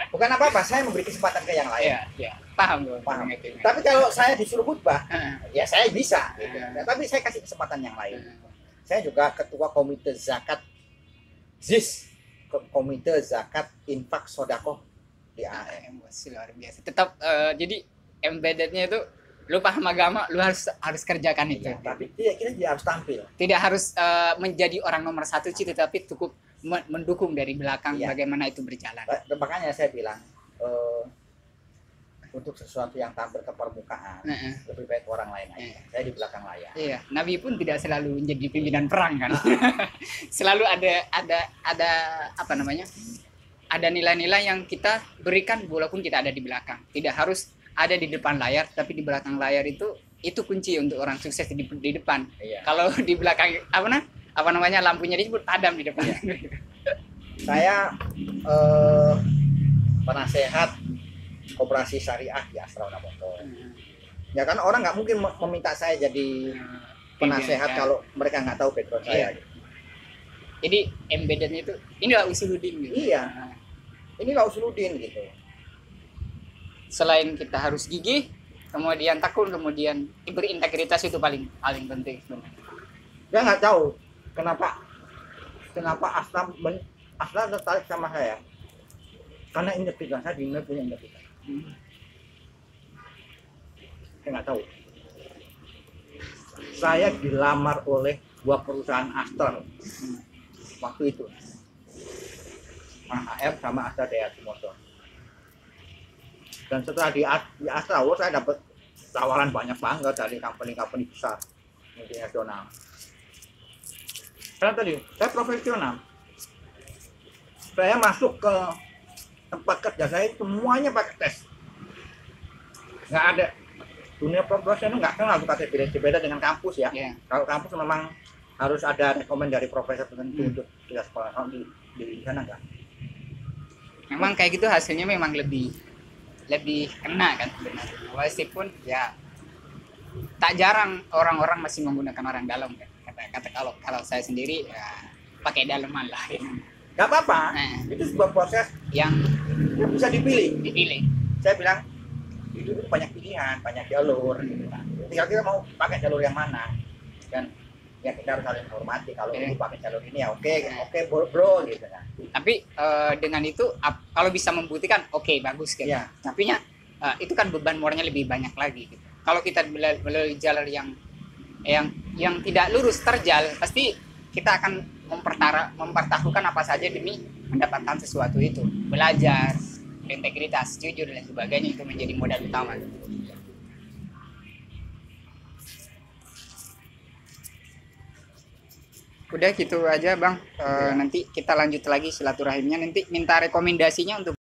S1: Bukan apa-apa, saya memberi kesempatan ke yang lain.
S2: Iya. Paham.
S1: Tapi kalau saya disuruh khutbah, ya saya bisa. Gitu. Tapi saya kasih kesempatan yang lain. Saya juga ketua komite zakat ZIS, komite zakat infak sodakoh di AM.
S2: Emosi luar biasa. Tetap jadi embeddednya itu lu paham agama, lu harus kerjakan itu.
S1: Iya, tapi kita tidak harus tampil.
S2: Tidak harus menjadi orang nomor satu sih, tetapi cukup mendukung dari belakang
S1: Iya.
S2: bagaimana itu berjalan.
S1: Makanya saya bilang untuk sesuatu yang tampil ke permukaan lebih baik orang lain aja. Saya di belakang layar.
S2: Iya, Nabi pun tidak selalu menjadi pimpinan perang kan. Selalu ada apa namanya? Ada nilai-nilai yang kita berikan walaupun kita ada di belakang. Tidak harus ada di depan layar, tapi di belakang layar itu kunci untuk orang sukses di depan.
S1: Iya.
S2: Kalau di belakang apa namanya lampunya disebut padam di depan.
S1: Iya. Saya penasehat koperasi syariah di Astra Unamoto. Ya kan orang nggak mungkin meminta saya jadi penasehat kalau mereka nggak tahu background saya. Gitu.
S2: Jadi embeddednya itu inilah Usuluddin gitu.
S1: Iya. Inilah Usuluddin gitu.
S2: Selain kita harus gigih, kemudian tekun, kemudian berintegritas itu paling penting sebenarnya.
S1: Dia nggak tahu kenapa Astra tertarik sama saya. Karena integritas saya punya integritas. Saya nggak tahu. Saya dilamar oleh dua perusahaan Astra waktu itu, AHM sama Astra Dayat Motor. Dan setelah di Astra, saya dapat tawaran banyak banget dari company-company besar multinasional. Karena tadi saya profesional. Saya masuk ke tempat kerja saya semuanya pakai tes. Nggak ada dunia profesional nggak kenal pakai beda dengan kampus ya.
S2: Yeah.
S1: Kalau kampus memang harus ada rekomend dari profesor tertentu untuk kita sekolah. Kalau di sana nggak.
S2: Memang kayak gitu hasilnya memang lebih kena kan sebenarnya. Meskipun ya tak jarang orang-orang masih menggunakan orang dalam kan. Kata kalau saya sendiri ya pakai daleman lah gitu.
S1: Gak apa-apa, itu sebuah proses yang bisa dipilih. Saya bilang, itu banyak pilihan, banyak jalur. Gitu kan. Tinggal kita mau pakai jalur yang mana. Dan ya kita harus saling hormati. Kalau ini pakai jalur ini ya oke bro gitu kan.
S2: Tapi dengan itu, kalau bisa membuktikan, oke, bagus gitu.
S1: Ya.
S2: Tapi itu kan beban moralnya lebih banyak lagi. Gitu. Kalau kita melalui jalur yang tidak lurus, terjal, pasti kita akan mempertaruhkan apa saja demi mendapatkan sesuatu itu. Belajar, integritas, jujur dan sebagainya itu menjadi modal utama. Udah gitu aja Bang. Nanti kita lanjut lagi silaturahimnya. Nanti minta rekomendasinya untuk